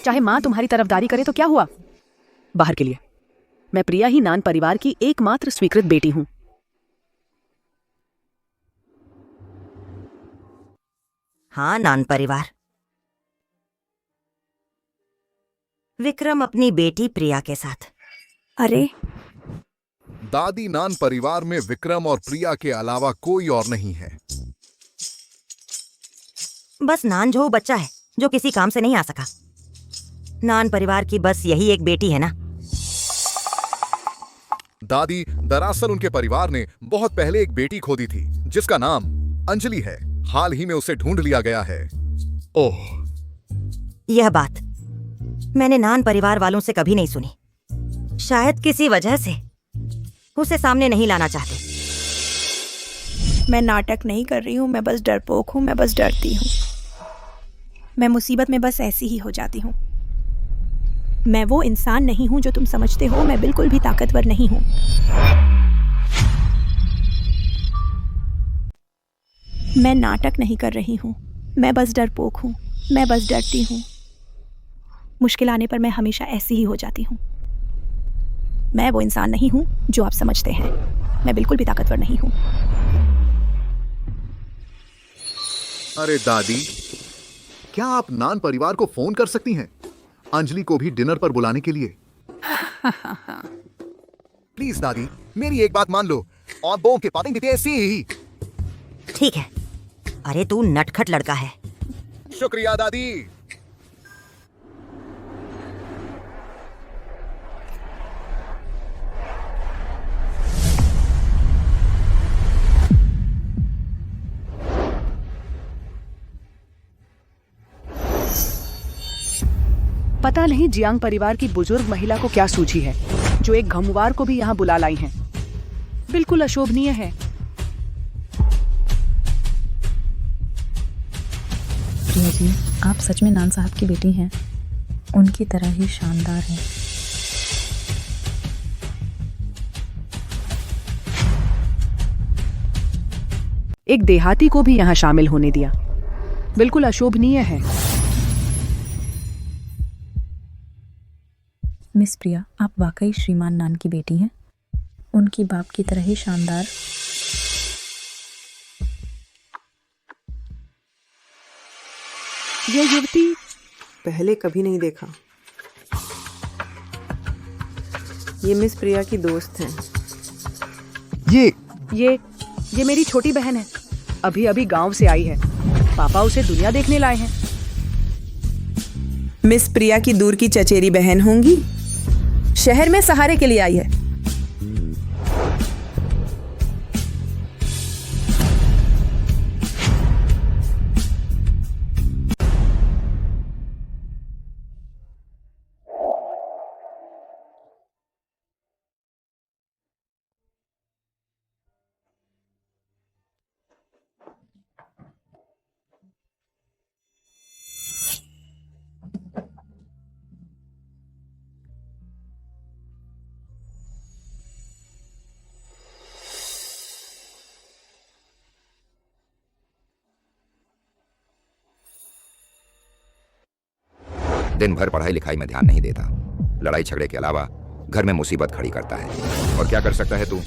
चाहे मां तुम्हारी तरफदारी करे तो क्या हुआ? बाहर के लिए मैं प्रिया ही नान परिवार की एकमात्र स्वीकृत बेटी हूं। हाँ नान परिवार। विक्रम अपनी बेटी प्रिया के साथ। अरे दादी नान परिवार में विक्रम और प्रिया के अलावा कोई और नहीं है। बस नानझो बच्चा है जो किसी काम से नहीं आ सका। नान परिवार की बस यही एक बेटी है ना। दादी, दरअसल उनके परिवार ने बहुत पहले एक बेटी खो दी थी जिसका नाम अंजलि है। हाल ही में उसे ढूंढ लिया गया है। ओह, यह बात मैंने नान परिवार वालों से कभी नहीं सुनी। शायद किसी वजह से उसे सामने नहीं लाना चाहते। मैं नाटक नहीं कर रही हूँ, मैं बस डरपोक हूँ, मैं बस डरती हूँ। मैं मुसीबत में बस ऐसी ही हो जाती हूँ। मैं वो इंसान नहीं हूँ जो तुम समझते हो। मैं बिल्कुल भी ताकतवर नहीं हूँ। मैं नाटक नहीं कर रही हूँ, मैं बस डरपोक हूँ, मैं बस डरती हूँ। मुश्किल आने पर मैं हमेशा ऐसी ही हो जाती हूँ। मैं वो इंसान नहीं हूँ जो आप समझते हैं। मैं बिल्कुल भी ताकतवर नहीं हूँ। अरे दादी, क्या आप नान परिवार को फोन कर सकती हैं अंजलि को भी डिनर पर बुलाने के लिए? प्लीज दादी, मेरी एक बात मान लो और बो के पातेंगे ऐसी ही। ठीक है। अरे तू नटखट लड़का है। शुक्रिया दादी। पता नहीं जियांग परिवार की बुजुर्ग महिला को क्या सूझी है जो एक घमवार को भी यहाँ बुला लाई हैं। बिल्कुल अशोभनीय है। प्रिया जी, आप सच में नान साहब की बेटी हैं। उनकी तरह ही शानदार हैं। एक देहाती को भी यहाँ शामिल होने दिया। बिल्कुल अशोभनीय है। मिस प्रिया, आप वाकई श्रीमान नान की बेटी हैं। उनकी बाप की तरह ही शानदार। ये युवती पहले कभी नहीं देखा। ये मिस प्रिया की दोस्त हैं। ये मेरी छोटी बहन है। अभी अभी गांव से आई है। पापा उसे दुनिया देखने लाए हैं। मिस प्रिया की दूर की चचेरी बहन होंगी। शहर में सहारे के लिए आई है। दिन भर पढ़ाई लिखाई में ध्यान नहीं देता, लड़ाई झगड़े के अलावा घर में मुसीबत खड़ी करता है। और क्या कर सकता है तू?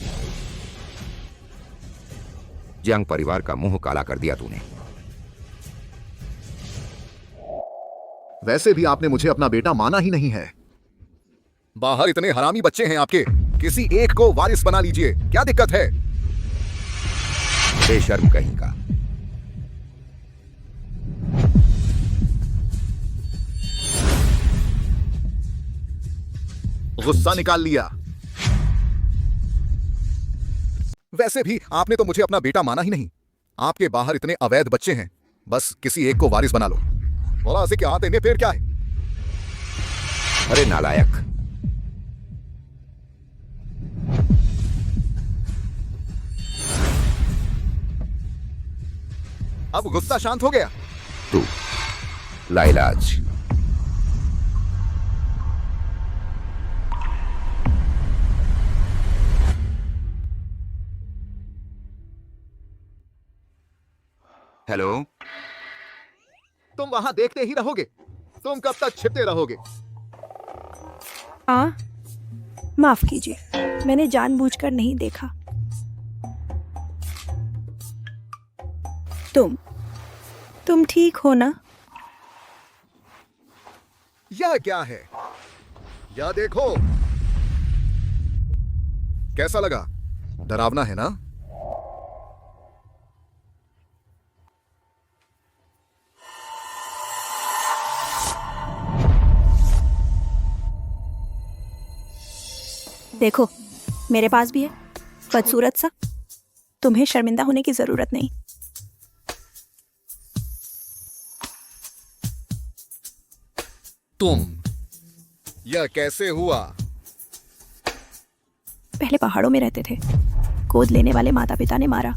जियांग परिवार का मुंह काला कर दिया तूने। वैसे भी आपने मुझे अपना बेटा माना ही नहीं है। बाहर इतने हरामी बच्चे हैं आपके, किसी एक को वारिस बना लीजिए, क्या दिक्कत है? बेशर्म कहीं का। गुस्सा निकाल लिया। वैसे भी आपने तो मुझे अपना बेटा माना ही नहीं। आपके बाहर इतने अवैध बच्चे हैं, बस किसी एक को वारिस बना लो। बोला ऐसे क्या आते हैं, फिर क्या है? अरे नालायक, अब गुस्सा शांत हो गया? तू लाइलाज। हेलो, तुम वहां देखते ही रहोगे? तुम कब तक छिपते रहोगे? माफ कीजिए, मैंने जानबूझकर नहीं देखा। तुम ठीक हो ना? यह क्या है? यह देखो। कैसा लगा? डरावना है ना? देखो, मेरे पास भी है, बदसूरत सा। तुम्हें शर्मिंदा होने की जरूरत नहीं। यह कैसे हुआ? पहले पहाड़ों में रहते थे। गोद लेने वाले माता पिता ने मारा।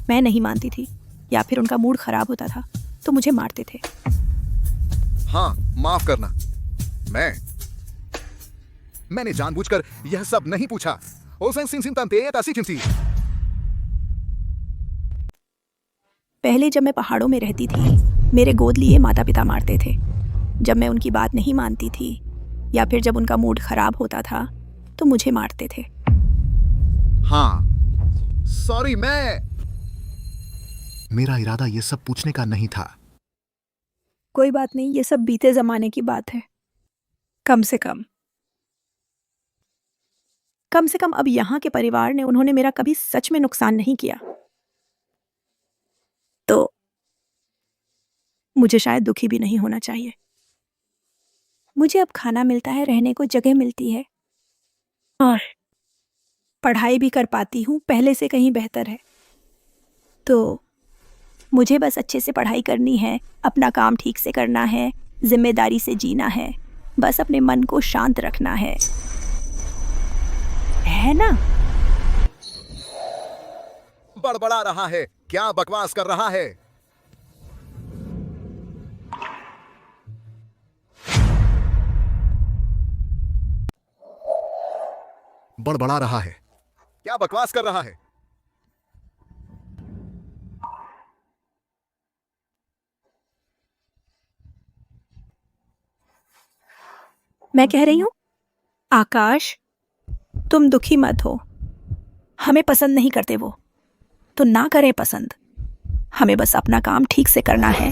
मैं नहीं मानती थी, या फिर उनका मूड खराब होता था तो मुझे मारते थे। हाँ, माफ करना। मैंने जानबूझकर यह सब नहीं पूछा। पहले जब मैं पहाड़ों में रहती थी, मेरे गोद लिए माता पिता मारते थे। जब मैं उनकी बात नहीं मानती थी या फिर जब उनका मूड खराब होता था तो मुझे मारते थे। हाँ, सॉरी, मेरा इरादा ये सब पूछने का नहीं था। कोई बात नहीं, ये सब बीते जमाने की बात है। कम से कम अब यहाँ के परिवार ने उन्होंने मेरा कभी सच में नुकसान नहीं किया, तो मुझे शायद दुखी भी नहीं होना चाहिए। मुझे अब खाना मिलता है, रहने को जगह मिलती है और पढ़ाई भी कर पाती हूँ, पहले से कहीं बेहतर है। तो मुझे बस अच्छे से पढ़ाई करनी है, अपना काम ठीक से करना है, जिम्मेदारी से जीना है, बस अपने मन को शांत रखना है ना? बड़बड़ा रहा है, क्या बकवास कर रहा है? बड़बड़ा रहा है, क्या बकवास कर रहा है? मैं कह रही हूँ आकाश, तुम दुखी मत हो। हमें पसंद नहीं करते वो, तो ना करें पसंद। हमें बस अपना काम ठीक से करना है,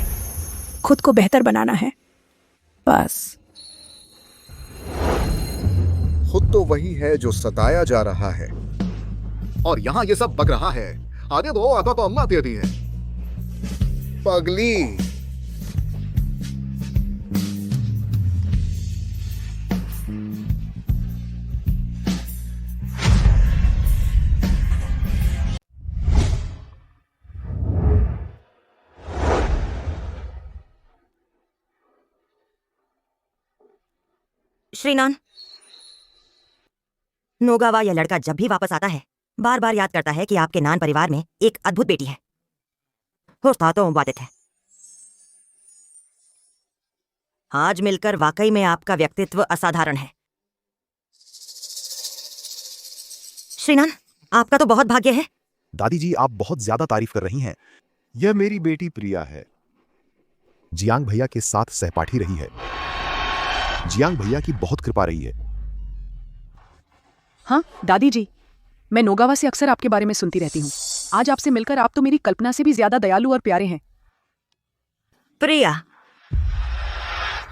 खुद को बेहतर बनाना है, बस। खुद तो वही है जो सताया जा रहा है, और यहाँ ये सब बक रहा है। आगे दो, आता तो अम्मा देती है। पगली। श्रीनान, नोगावा यह लड़का जब भी वापस आता है बार बार याद करता है कि आपके नान परिवार में एक अद्भुत बेटी है। होता तो बाधित है। आज मिलकर वाकई में आपका व्यक्तित्व असाधारण है। श्रीनान, आपका तो बहुत भाग्य है। दादी जी, आप बहुत ज्यादा तारीफ कर रही हैं। यह मेरी बेटी प्रिया है। जियांग भैया के साथ सहपाठी रही है। जियांग भैया की बहुत कृपा रही है। हाँ दादी जी, मैं नोगावा से अक्सर आपके बारे में सुनती रहती हूँ। आज आपसे मिलकर आप तो मेरी कल्पना से भी ज्यादा दयालु और प्यारे हैं। प्रिया,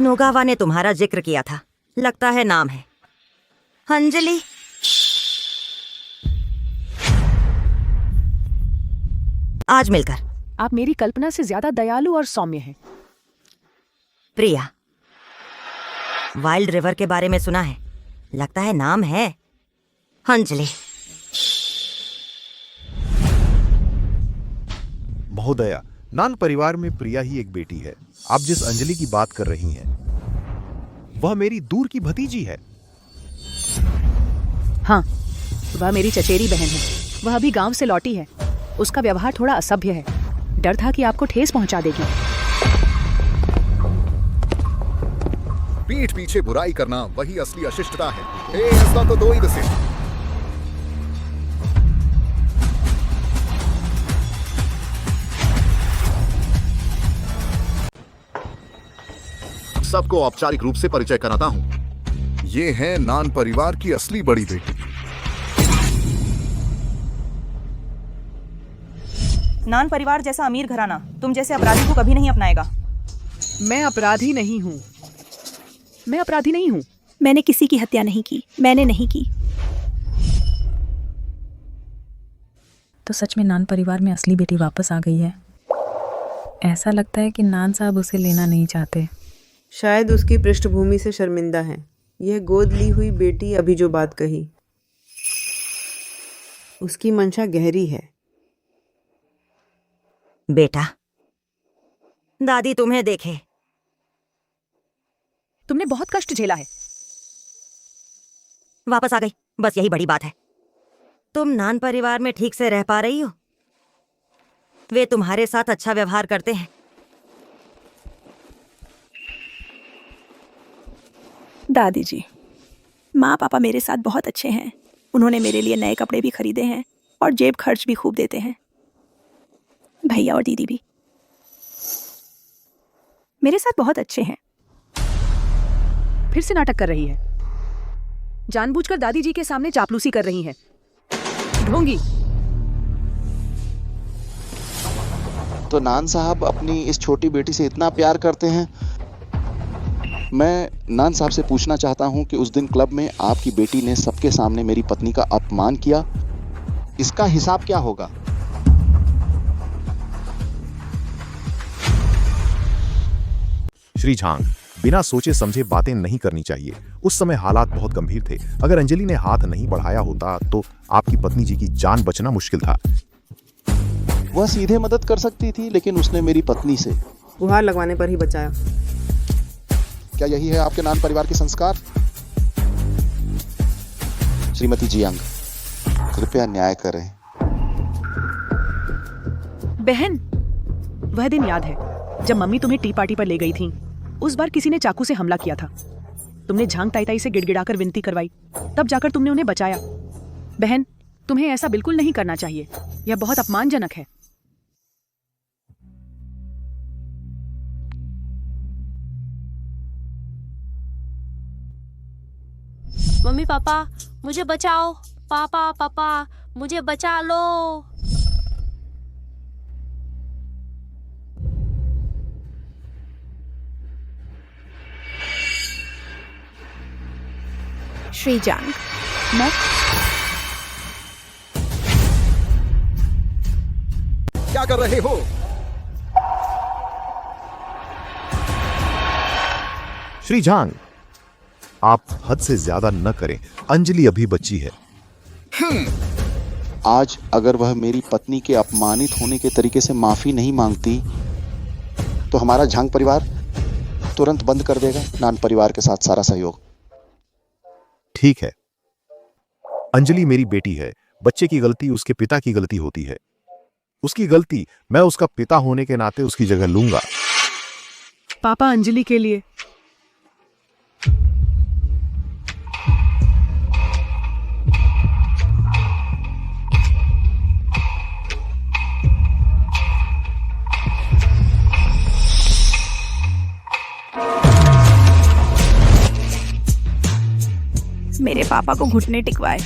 नोगावा ने तुम्हारा जिक्र किया था, लगता है नाम है अंजलि। आज मिलकर आप मेरी कल्पना से ज्यादा दयालु और सौम्य हैं। प्रिया, वाइल्ड रिवर के बारे में सुना है, लगता है नाम है अंजलि। महोदया, नान परिवार में प्रिया ही एक बेटी है। आप जिस अंजलि की बात कर रही हैं, वह मेरी दूर की भतीजी है। हाँ, वह मेरी चचेरी बहन है। वह अभी गांव से लौटी है। उसका व्यवहार थोड़ा असभ्य है। डर था कि आपको ठेस पहुंचा देगी। पीठ पीछे बुराई करना वही असली अशिष्टता है। ऐसा तो दो ही दसे। सबको औपचारिक रूप से परिचय कराता हूं। ये है नान परिवार की असली बड़ी बेटी। नान परिवार जैसा अमीर घराना तुम जैसे अपराधी को कभी नहीं अपनाएगा। मैं अपराधी नहीं हूँ। मैं अपराधी नहीं हूँ। मैंने किसी की हत्या नहीं की। मैंने नहीं की। तो सच में नान परिवार में असली बेटी वापस आ गई है। ऐसा लगता है कि नान साहब उसे लेना नहीं चाहते। शायद उसकी पृष्ठभूमि से शर्मिंदा है। यह गोद ली हुई बेटी अभी जो बात कही, उसकी मंशा गहरी है। बेटा, दादी तुम्हें देखे। तुमने बहुत कष्ट झेला है। वापस आ गई, बस यही बड़ी बात है। तुम नान परिवार में ठीक से रह पा रही हो? वे तुम्हारे साथ अच्छा व्यवहार करते हैं? दादी जी, माँ पापा मेरे साथ बहुत अच्छे हैं। उन्होंने मेरे लिए नए कपड़े भी खरीदे हैं और जेब खर्च भी खूब देते हैं। भैया और दीदी भी मेरे साथ बहुत अच्छे हैं। फिर से नाटक कर रही है। जानबूझकर दादी जी के सामने चापलूसी कर रही है। ढोंगी। तो नान साहब अपनी इस छोटी बेटी से इतना प्यार करते हैं। मैं नान साहब से पूछना चाहता हूं कि उस दिन क्लब में आपकी बेटी ने सबके सामने मेरी पत्नी का अपमान किया, इसका हिसाब क्या होगा? श्री झांग, बिना सोचे समझे बातें नहीं करनी चाहिए। उस समय हालात बहुत गंभीर थे। अगर अंजलि ने हाथ नहीं बढ़ाया होता तो आपकी पत्नी जी की जान बचना मुश्किल था। वह सीधे मदद कर सकती थी, लेकिन उसने मेरी पत्नी से गुहार लगवाने पर ही बचाया। क्या यही है आपके नान परिवार के संस्कार? श्रीमती जियांग, कृपया न्याय करें। बहन, वह दिन याद है जब मम्मी तुम्हें टी पार्टी पर ले गई थी। उस बार किसी ने चाकू से हमला किया था। तुमने झांग ताई से गिड़गिड़ाकर विनती करवाई, तब जाकर तुमने उन्हें बचाया। बहन, तुम्हें ऐसा बिल्कुल नहीं करना चाहिए। यह बहुत अपमानजनक है। मम्मी पापा मुझे बचाओ, पापा पापा मुझे बचा लो। श्रीजांग, मैं क्या कर रहे हो? श्रीजांग, आप हद से ज्यादा न करें। अंजलि अभी बच्ची है। आज अगर वह मेरी पत्नी के अपमानित होने के तरीके से माफी नहीं मांगती तो हमारा झांग परिवार तुरंत बंद कर देगा नान परिवार के साथ सारा सहयोग। ठीक है, अंजलि मेरी बेटी है। बच्चे की गलती उसके पिता की गलती होती है। उसकी गलती मैं उसका पिता होने के नाते उसकी जगह लूंगा। पापा अंजलि के लिए मेरे पापा को घुटने टिकवाए।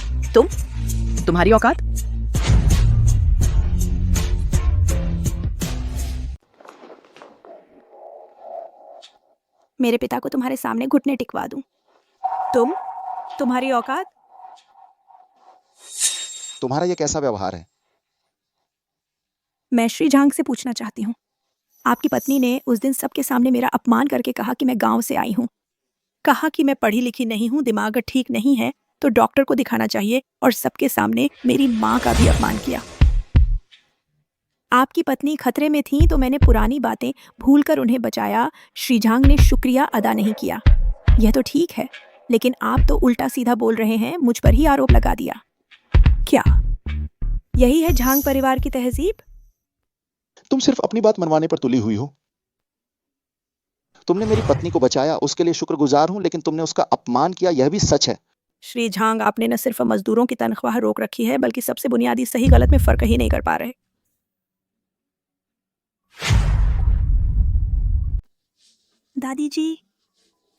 तुम्हारी औकात? मेरे पिता को तुम्हारे सामने घुटने टिकवा दूं। तुम्हारी औकात? तुम्हारा यह कैसा व्यवहार है? मैं श्रीजांग से पूछना चाहती हूँ, आपकी पत्नी ने उस दिन सबके सामने मेरा अपमान करके कहा कि मैं गांव से आई हूँ, कहा कि मैं पढ़ी लिखी नहीं हूँ, दिमाग ठीक नहीं है तो डॉक्टर को दिखाना चाहिए, और सबके सामने मेरी माँ का भी अपमान किया। आपकी पत्नी खतरे में थी तो मैंने पुरानी बातें भूलकर उन्हें बचाया। श्रीजांग ने शुक्रिया अदा नहीं किया। यह तो ठीक है, लेकिन आप तो उल्टा सीधा बोल रहे हैं, मुझ पर ही आरोप लगा दिया। क्या यही है झांग परिवार की तहजीब? तुम सिर्फ अपनी बात मनवाने पर तुली हुई हो। तुमने मेरी पत्नी को बचाया, उसके लिए शुक्रगुजार हूं, लेकिन तुमने उसका अपमान किया, यह भी सच है। श्री झांग, आपने न सिर्फ मजदूरों की तनख्वाह रोक रखी है, बल्कि सबसे बुनियादी सही गलत में फर्क ही नहीं कर पा रहे। दादी जी,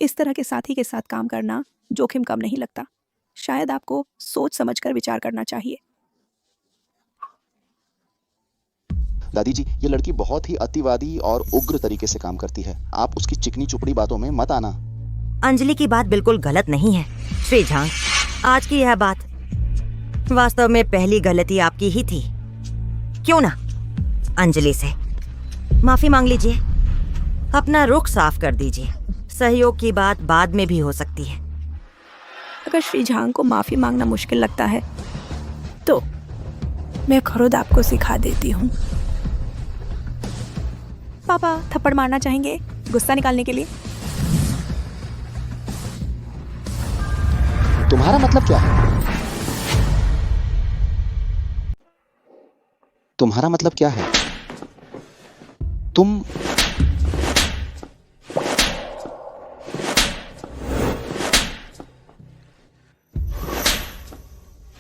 इस तरह के साथी के साथ काम करना जोखिम कम नहीं लगता। शायद आपको सोच समझकर विचार करना चाहिए। दादी जी, ये लड़की बहुत ही अतिवादी और उग्र तरीके से काम करती है। आप उसकी चिकनी चुपड़ी बातों में मत आना। अंजलि की बात बिल्कुल गलत नहीं है श्री झांग। आज की यह बात वास्तव में पहली गलती आपकी ही थी। क्यों ना अंजलि से माफी मांग लीजिए, अपना रुख साफ कर दीजिए। सहयोग की बात बाद में भी हो सकती है। अगर श्री झांग को माफी मांगना मुश्किल लगता है तो मैं खुद आपको सिखा देती हूँ। पापा थप्पड़ मारना चाहेंगे गुस्सा निकालने के लिए? तुम्हारा मतलब क्या है? तुम्हारा मतलब क्या है? तुम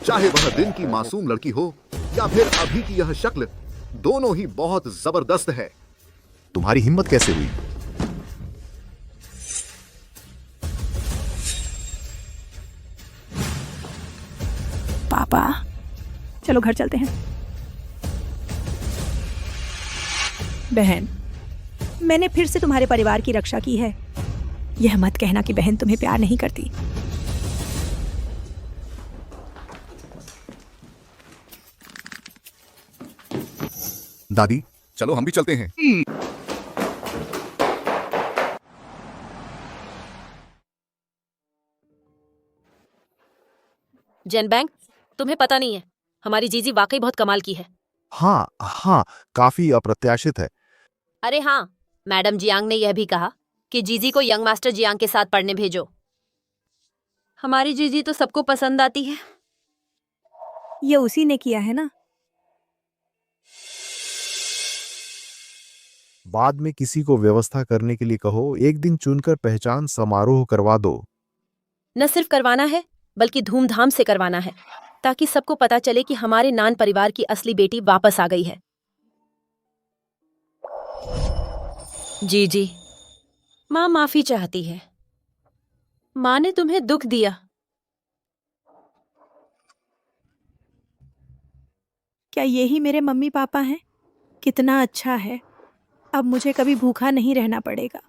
चाहे वह दिन की मासूम लड़की हो या फिर अभी की यह शक्ल, दोनों ही बहुत जबरदस्त है। तुम्हारी हिम्मत कैसे हुई? पापा चलो घर चलते हैं। बहन, मैंने फिर से तुम्हारे परिवार की रक्षा की है। यह मत कहना कि बहन तुम्हें प्यार नहीं करती। दादी चलो हम भी चलते हैं। जनबैंग, तुम्हें पता नहीं है, हमारी जीजी वाकई बहुत कमाल की है। हाँ, काफी अप्रत्याशित है। अरे हाँ, मैडम जियांग ने यह भी कहा कि जीजी को यंग मास्टर जियांग के साथ पढ़ने भेजो। हमारी जीजी तो सबको पसंद आती है। ये उसी ने किया है ना। बाद में किसी को व्यवस्था करने के लिए कहो। एक दिन चुनकर पहचान समारोह करवा दो। न सिर्फ करवाना है बल्कि धूमधाम से करवाना है, ताकि सबको पता चले कि हमारे नान परिवार की असली बेटी वापस आ गई है। जी माँ माफी चाहती है। माँ ने तुम्हें दुख दिया। क्या यही मेरे मम्मी पापा हैं? कितना अच्छा है, अब मुझे कभी भूखा नहीं रहना पड़ेगा।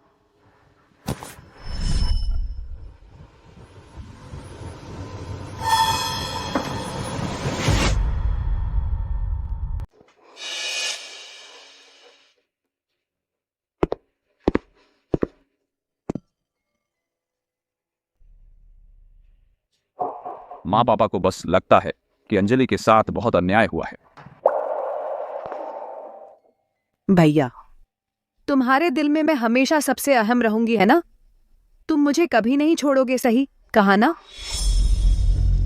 माँ पापा को बस लगता है कि अंजलि के साथ बहुत अन्याय हुआ है। भैया, तुम्हारे दिल में मैं हमेशा सबसे अहम रहूंगी, है ना? तुम मुझे कभी नहीं छोड़ोगे, सही कहा ना?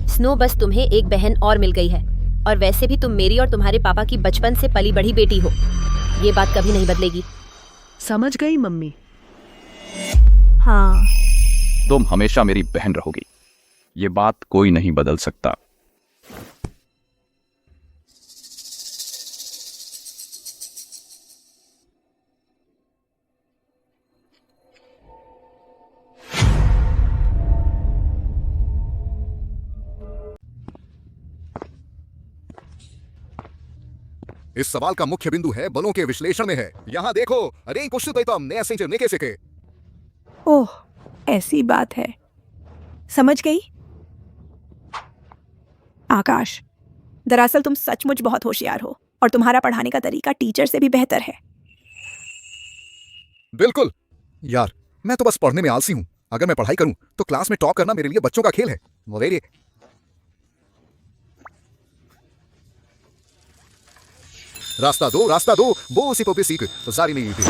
स्नो, बस तुम्हें एक बहन और मिल गई है, और वैसे भी तुम मेरी और तुम्हारे पापा की बचपन से पली बढ़ी बेटी हो। ये बात कभी नहीं बदलेगी। समझ गई मम्मी। हाँ, तुम हमेशा मेरी बहन रहोगी, ये बात कोई नहीं बदल सकता। इस सवाल का मुख्य बिंदु है बलों के विश्लेषण में है। यहाँ देखो, अरे कुछ तो ने ऐसे ने कैसे के। ओह, ऐसी बात है, समझ गई। आकाश, दरअसल तुम सचमुच बहुत होशियार हो और तुम्हारा पढ़ाने का तरीका टीचर से भी बेहतर है। बिल्कुल यार, मैं तो बस पढ़ने में आलसी हूँ। अगर मैं पढ़ाई करूँ तो क्लास में टॉप करना मेरे लिए बच्चों का खेल है। वगैरह रास्ता दो, वो उसी पे सीख सारी नहीं थी।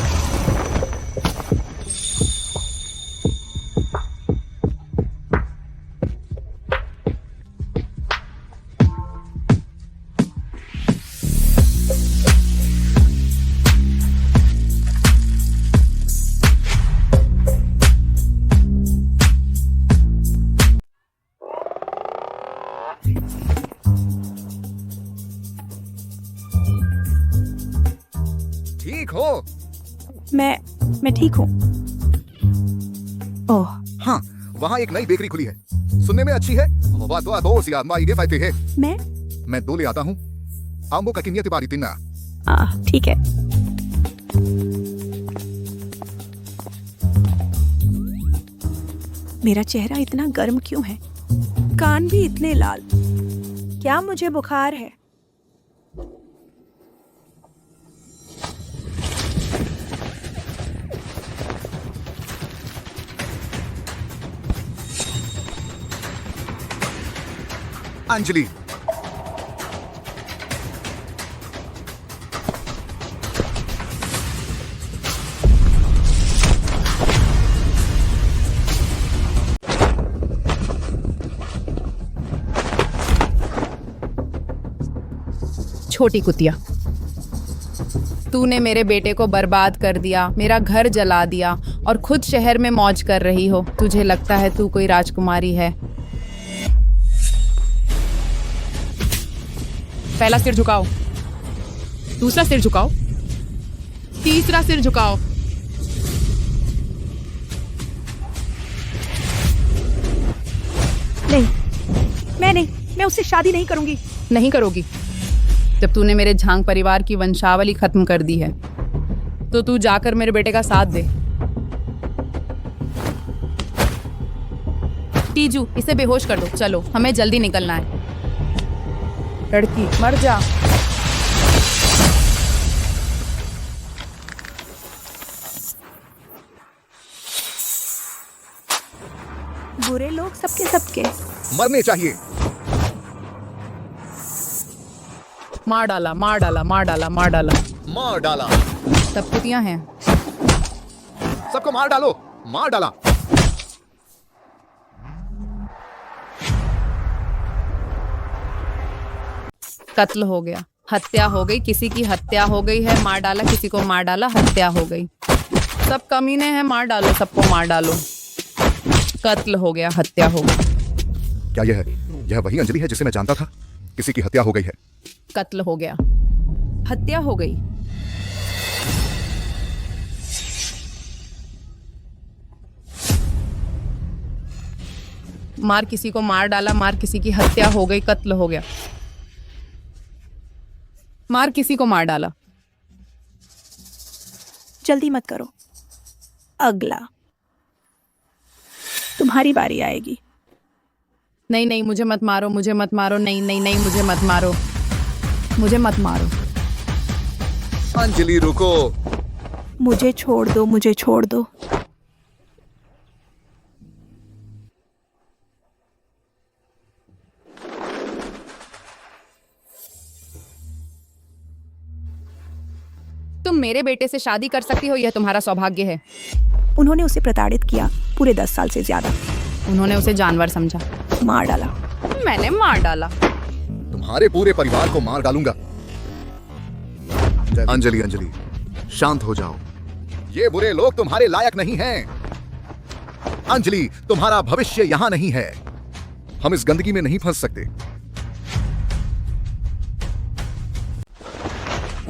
ठीक हो? मैं ठीक हूँ। ओह हाँ, वहाँ एक नई बेकरी खुली है, सुनने में अच्छी है। मैं 2 ले आता हूँ। आम्बो का किन्या तिबारी तिन्ना। ठीक है। मेरा चेहरा इतना गर्म क्यों है? कान भी इतने लाल। क्या मुझे बुखार है? अंजलि, छोटी कुतिया, तूने मेरे बेटे को बर्बाद कर दिया, मेरा घर जला दिया और खुद शहर में मौज कर रही हो। तुझे लगता है तू कोई राजकुमारी है? पहला सिर झुकाओ, दूसरा सिर झुकाओ, तीसरा सिर झुकाओ। नहीं, मैं उससे शादी नहीं करूंगी। नहीं करोगी? जब तूने मेरे झांग परिवार की वंशावली खत्म कर दी है तो तू जाकर मेरे बेटे का साथ दे। टीजू, इसे बेहोश कर दो। चलो, हमें जल्दी निकलना है। लड़की मर जा। बुरे लोग सबके मरने चाहिए। मार डाला, मार डाला, मार डाला, मार डाला, मार डाला। सब कुतियां हैं। सबको मार डालो, मार डाला। कत्ल हो गया, हत्या हो गई, किसी की हत्या हो गई है। मार डाला, किसी को मार डाला, हत्या हो गई। सब कमीने हैं, मार डालो, सबको मार डालो। कत्ल हो गया, हत्या हो गई। क्या यह वही अंजलि है जिसे मैं जानता था? किसी की हत्या हो गई है। कत्ल हो गया, हत्या हो गई। मार किसी को मार डाला, मार किसी की हत्या हो गई, कत्ल हो गया। मार किसी को मार डाला। जल्दी मत करो, अगला तुम्हारी बारी आएगी। नहीं नहीं, मुझे मत मारो, मुझे मत मारो, नहीं नहीं नहीं, मुझे मत मारो, मुझे मत मारो। अंजलि रुको। मुझे छोड़ दो, मुझे छोड़ दो। तुम मेरे बेटे से शादी कर सकती हो, यह तुम्हारा सौभाग्य है। उन्होंने उसे प्रताड़ित किया पूरे 10 साल से ज्यादा। उन्होंने उसे जानवर समझा, मार डाला। मैंने मार डाला। तुम्हारे पूरे परिवार को मार डालूंगा। अंजलि अंजलि शांत हो जाओ, ये बुरे लोग तुम्हारे लायक नहीं हैं। अंजलि तुम्हारा भविष्य यहां नहीं है, हम इस गंदगी में नहीं फंस सकते।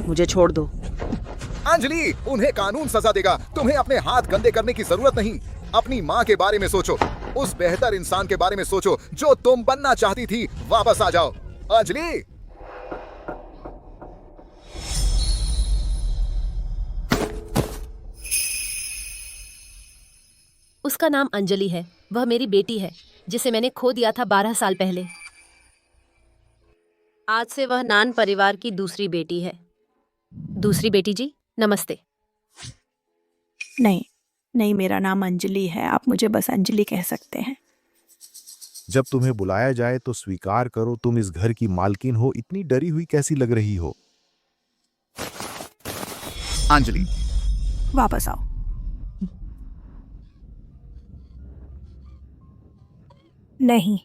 मुझे छोड़ दो। अंजलि उन्हें कानून सजा देगा, तुम्हें अपने हाथ गंदे करने की जरूरत नहीं। अपनी माँ के बारे में सोचो, उस बेहतर इंसान के बारे में सोचो जो तुम बनना चाहती थी। वापस आ जाओ अंजलि। उसका नाम अंजलि है, वह मेरी बेटी है जिसे मैंने खो दिया था 12 साल पहले। आज से वह नान परिवार की दूसरी बेटी है। दूसरी बेटी जी नमस्ते। नहीं नहीं, मेरा नाम अंजलि है, आप मुझे बस अंजलि कह सकते हैं। जब तुम्हें बुलाया जाए तो स्वीकार करो, तुम इस घर की मालकिन हो। इतनी डरी हुई कैसी लग रही हो? अंजलि वापस आओ। नहीं,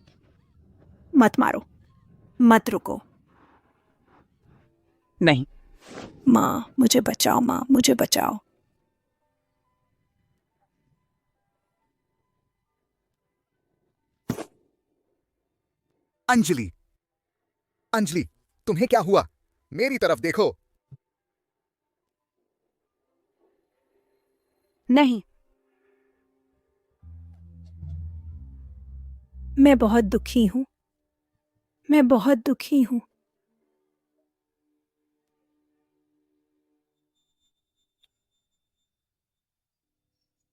मत मारो, मत रुको। नहीं। माँ मुझे बचाओ, माँ मुझे बचाओ। अंजलि अंजलि तुम्हें क्या हुआ? मेरी तरफ देखो। नहीं। मैं बहुत दुखी हूं, मैं बहुत दुखी हूं।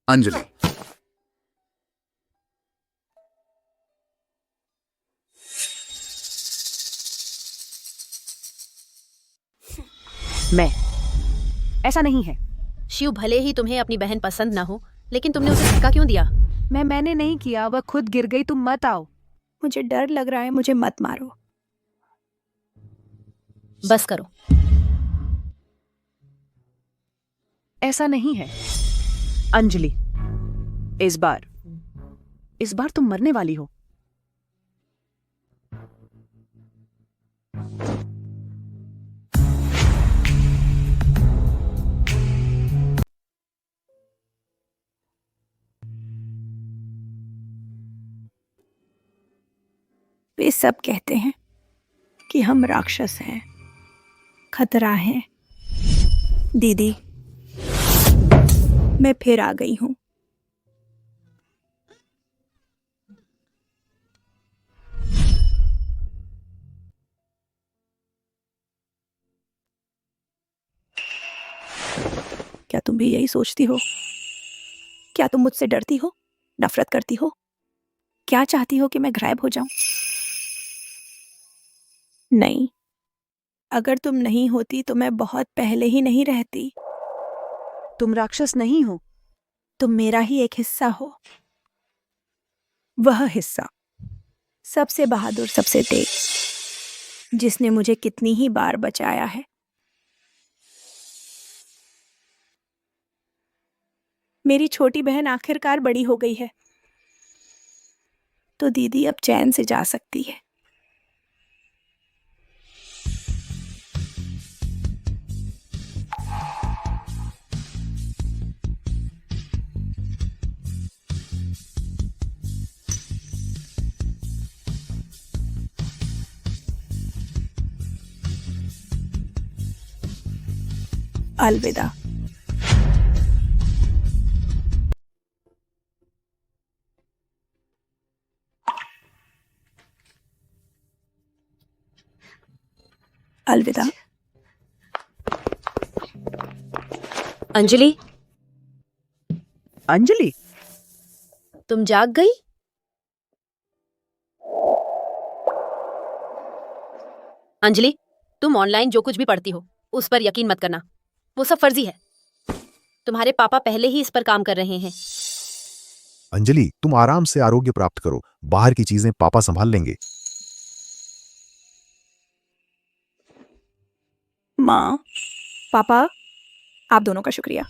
अंजलि मैं ऐसा नहीं है। शिव, भले ही तुम्हें अपनी बहन पसंद ना हो, लेकिन तुमने उसे धक्का क्यों दिया? मैंने नहीं किया, वह खुद गिर गई। तुम मत आओ। मुझे डर लग रहा है, मुझे मत मारो। बस करो। ऐसा नहीं है अंजलि, इस बार तुम मरने वाली हो। वे सब कहते हैं कि हम राक्षस हैं, खतरा है। दीदी, मैं फिर आ गई हूं। क्या तुम भी यही सोचती हो? क्या तुम मुझसे डरती हो, नफरत करती हो? क्या चाहती हो कि मैं गायब हो जाऊं? नहीं, अगर तुम नहीं होती तो मैं बहुत पहले ही नहीं रहती। तुम राक्षस नहीं हो, तुम मेरा ही एक हिस्सा हो। वह हिस्सा, सबसे बहादुर, सबसे तेज, जिसने मुझे कितनी ही बार बचाया है। मेरी छोटी बहन आखिरकार बड़ी हो गई है, तो दीदी अब चैन से जा सकती है। अलविदा। अलविदा। अंजलि, अंजलि, तुम जाग गई? अंजलि, तुम ऑनलाइन जो कुछ भी पढ़ती हो उस पर यकीन मत करना, वो सब फर्जी है। तुम्हारे पापा पहले ही इस पर काम कर रहे हैं। अंजलि, तुम आराम से आरोग्य प्राप्त करो, बाहर की चीजें पापा संभाल लेंगे। माँ, पापा, आप दोनों का शुक्रिया।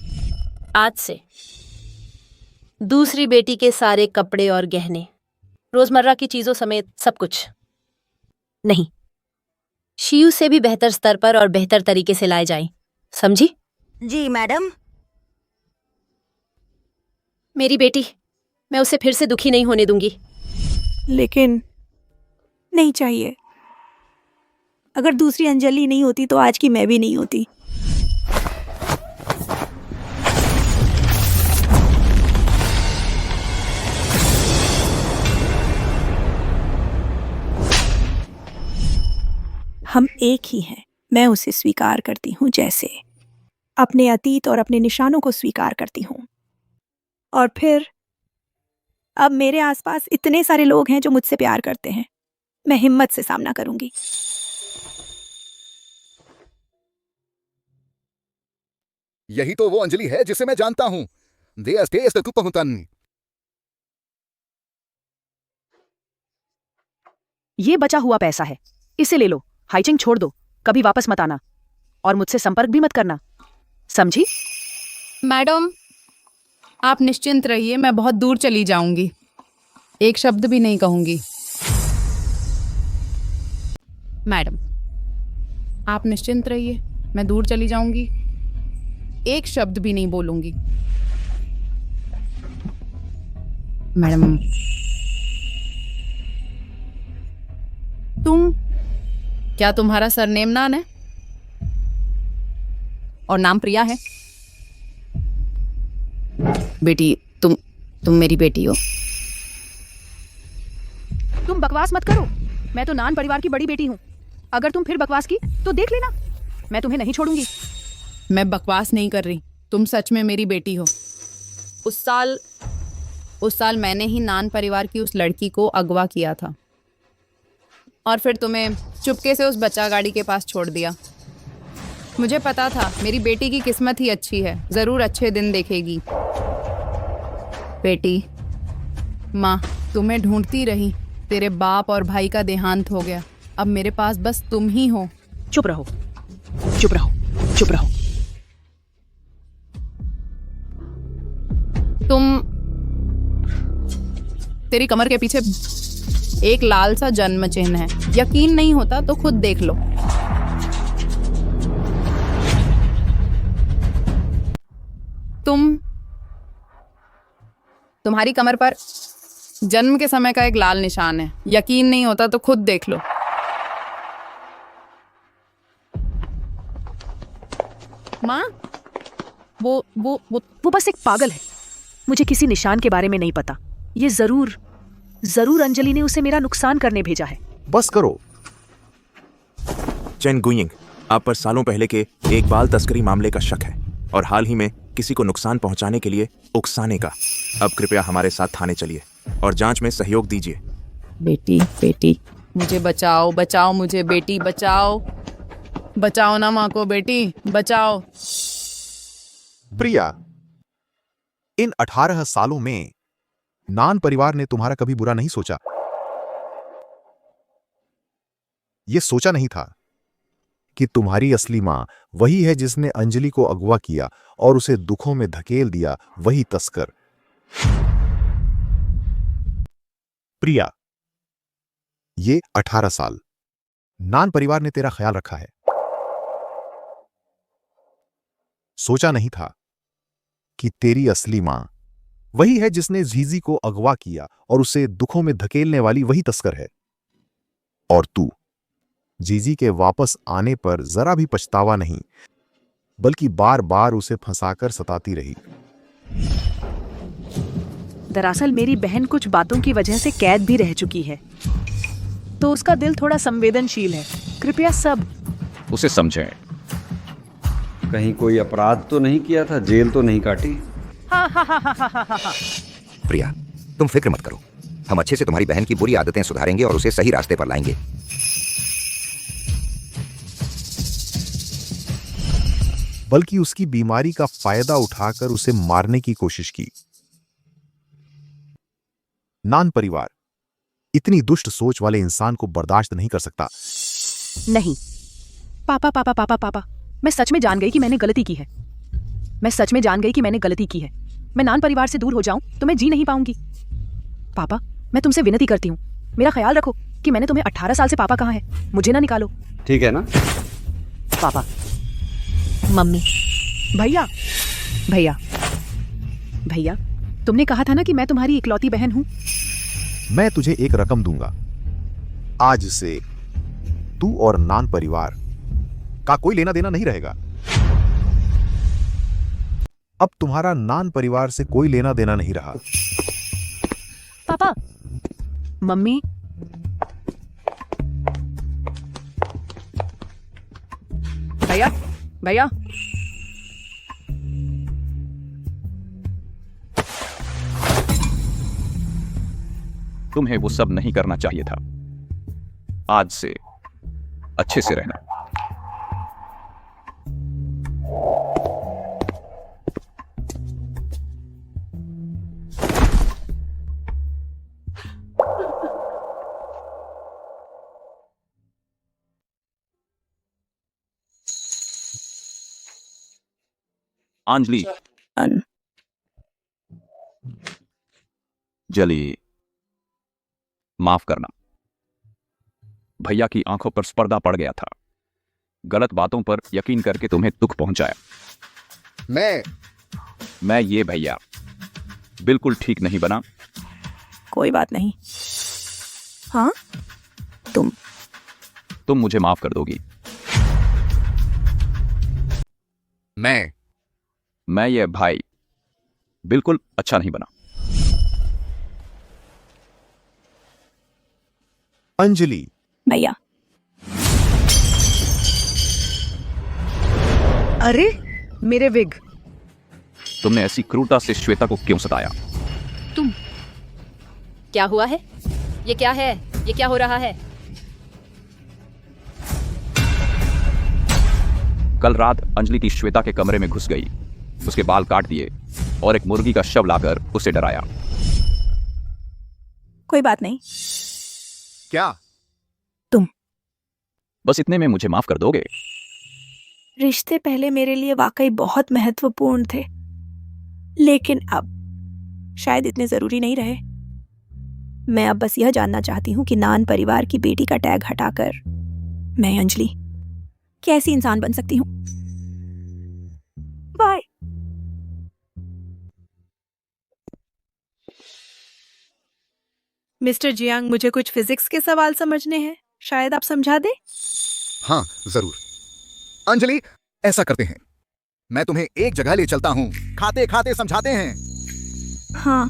आज से दूसरी बेटी के सारे कपड़े और गहने, रोजमर्रा की चीजों समेत सब कुछ नहीं, शियू से भी बेहतर स्तर पर और बेहतर तरीके से लाए जाएं, समझी? जी मैडम। मेरी बेटी, मैं उसे फिर से दुखी नहीं होने दूंगी। लेकिन नहीं चाहिए। अगर दूसरी अंजलि नहीं होती तो आज की मैं भी नहीं होती। हम एक ही हैं। मैं उसे स्वीकार करती हूँ, जैसे अपने अतीत और अपने निशानों को स्वीकार करती हूँ। और फिर अब मेरे आसपास इतने सारे लोग हैं जो मुझसे प्यार करते हैं। मैं हिम्मत से सामना करूंगी। यही तो वो अंजलि है जिसे मैं जानता हूं। ये बचा हुआ पैसा है, इसे ले लो। हाइचिंग छोड़ दो, कभी वापस मत आना और मुझसे संपर्क भी मत करना, समझी? मैडम, आप निश्चिंत रहिए, मैं बहुत दूर चली जाऊंगी, एक शब्द भी नहीं कहूंगी। मैडम, आप निश्चिंत रहिए, मैं दूर चली जाऊंगी, एक शब्द भी नहीं बोलूंगी। मैडम, क्या तुम्हारा सरनेम नान है और नाम प्रिया है? बेटी, तुम मेरी बेटी हो। तुम बकवास मत करो, मैं तो नान परिवार की बड़ी बेटी हूँ। अगर तुम फिर बकवास की तो देख लेना, मैं तुम्हें नहीं छोड़ूंगी। मैं बकवास नहीं कर रही, तुम सच में मेरी बेटी हो। उस साल मैंने ही नान परिवार की उस लड़की को अगवा किया था और फिर तुम्हें चुपके से उस बच्चा गाड़ी के पास छोड़ दिया। मुझे पता था मेरी बेटी की किस्मत ही अच्छी है, जरूर अच्छे दिन देखेगी। बेटी, माँ तुम्हें ढूंढती रही, तेरे बाप और भाई का देहांत हो गया, अब मेरे पास बस तुम ही हो। चुप रहो, चुप रहो, चुप रहो। तेरी कमर के पीछे एक लाल सा जन्म चिन्ह है, यकीन नहीं होता तो खुद देख लो। तुम्हारी कमर पर जन्म के समय का एक लाल निशान है, यकीन नहीं होता तो खुद देख लो। माँ, वो बस एक पागल है, मुझे किसी निशान के बारे में नहीं पता। ये जरूर अंजलि ने उसे मेरा नुकसान करने भेजा है। बस करो। चेन गुइंग, आप पर सालों पहले के एक बाल तस्करी मामले का शक है और हाल ही में किसी को नुकसान पहुंचाने के लिए उकसाने का। अब कृपया हमारे साथ थाने चलिए और जांच में सहयोग दीजिए। बेटी, मुझे बचाओ, बचाओ मुझे, बेटी बचाओ, बचाओ ना माँ को, बेटी बचाओ। प्रिया, इन 18 सालों में नान परिवार ने तुम्हारा कभी बुरा नहीं सोचा। यह सोचा नहीं था कि तुम्हारी असली मां वही है जिसने अंजलि को अगवा किया और उसे दुखों में धकेल दिया, वही तस्कर। प्रिया, ये 18 साल नान परिवार ने तेरा ख्याल रखा है। सोचा नहीं था कि तेरी असली मां वही है जिसने जीजी को अगवा किया और उसे दुखों में धकेलने वाली वही तस्कर है। और तू जीजी के वापस आने पर जरा भी पछतावा नहीं, बल्कि बार बार उसे फंसाकर सताती रही। दरअसल मेरी बहन कुछ बातों की वजह से कैद भी रह चुकी है, तो उसका दिल थोड़ा संवेदनशील है। कृपया सब उसे समझें। कहीं कोई अपराध तो नहीं किया था, जेल तो नहीं काटी? प्रिया, तुम फिक्र मत करो, हम अच्छे से तुम्हारी बहन की बुरी आदतें सुधारेंगे और उसे सही रास्ते पर लाएंगे। बल्कि उसकी बीमारी का फायदा उठाकर उसे मारने की कोशिश की। नान परिवार इतनी दुष्ट सोच वाले इंसान को बर्दाश्त नहीं कर सकता। नहीं पापा पापा पापा पापा, मैं सच में जान गई कि मैंने गलती की है। मैं सच में जान गई कि मैंने गलती की है। मैं नान परिवार से दूर हो जाऊं तो मैं जी नहीं पाऊंगी। पापा, मैं तुमसे विनती करती हूँ, मेरा ख्याल रखो कि मैंने तुम्हें 18 साल से पापा कहा है, मुझे ना निकालो। ठीक है ना? पापा, मम्मी, भैया भैया भैया, तुमने कहा था ना कि मैं तुम्हारी इकलौती बहन हूं। मैं तुझे एक रकम दूंगा, आज से तू और नान परिवार का कोई लेना देना नहीं रहेगा। अब तुम्हारा नान परिवार से कोई लेना देना नहीं रहा। पापा, मम्मी, भैया भैया, तुम्हें वो सब नहीं करना चाहिए था। आज से अच्छे से रहना। अंजलि, जली, माफ करना। भैया की आंखों पर पर्दा पड़ गया था। गलत बातों पर यकीन करके तुम्हें दुख पहुंचाया। मैं ये भैया बिल्कुल ठीक नहीं बना। कोई बात नहीं। हाँ, तुम मुझे माफ कर दोगी। मैं ये भाई बिल्कुल अच्छा नहीं बना। अंजलि, भैया। अरे मेरे विग, तुमने ऐसी क्रूरता से श्वेता को क्यों सताया? तुम क्या हुआ है? ये क्या है? ये क्या हो रहा है? कल रात अंजलि की श्वेता के कमरे में घुस गई, उसके बाल काट दिए और एक मुर्गी का शव लाकर उसे डराया। कोई बात नहीं। क्या? बस इतने में मुझे माफ कर दोगे? रिश्ते पहले मेरे लिए वाकई बहुत महत्वपूर्ण थे, लेकिन अब शायद इतने जरूरी नहीं रहे। मैं अब बस यह जानना चाहती हूँ कि नान परिवार की बेटी का टैग हटाकर मैं अंजलि कैसी इंसान बन सकती हूँ। बाय। मिस्टर जियांग, मुझे कुछ फिजिक्स के सवाल समझने हैं, शायद आप समझा दें? हाँ जरूर। अंजलि, ऐसा करते हैं, मैं तुम्हें एक जगह ले चलता हूँ, खाते खाते समझाते हैं। हाँ।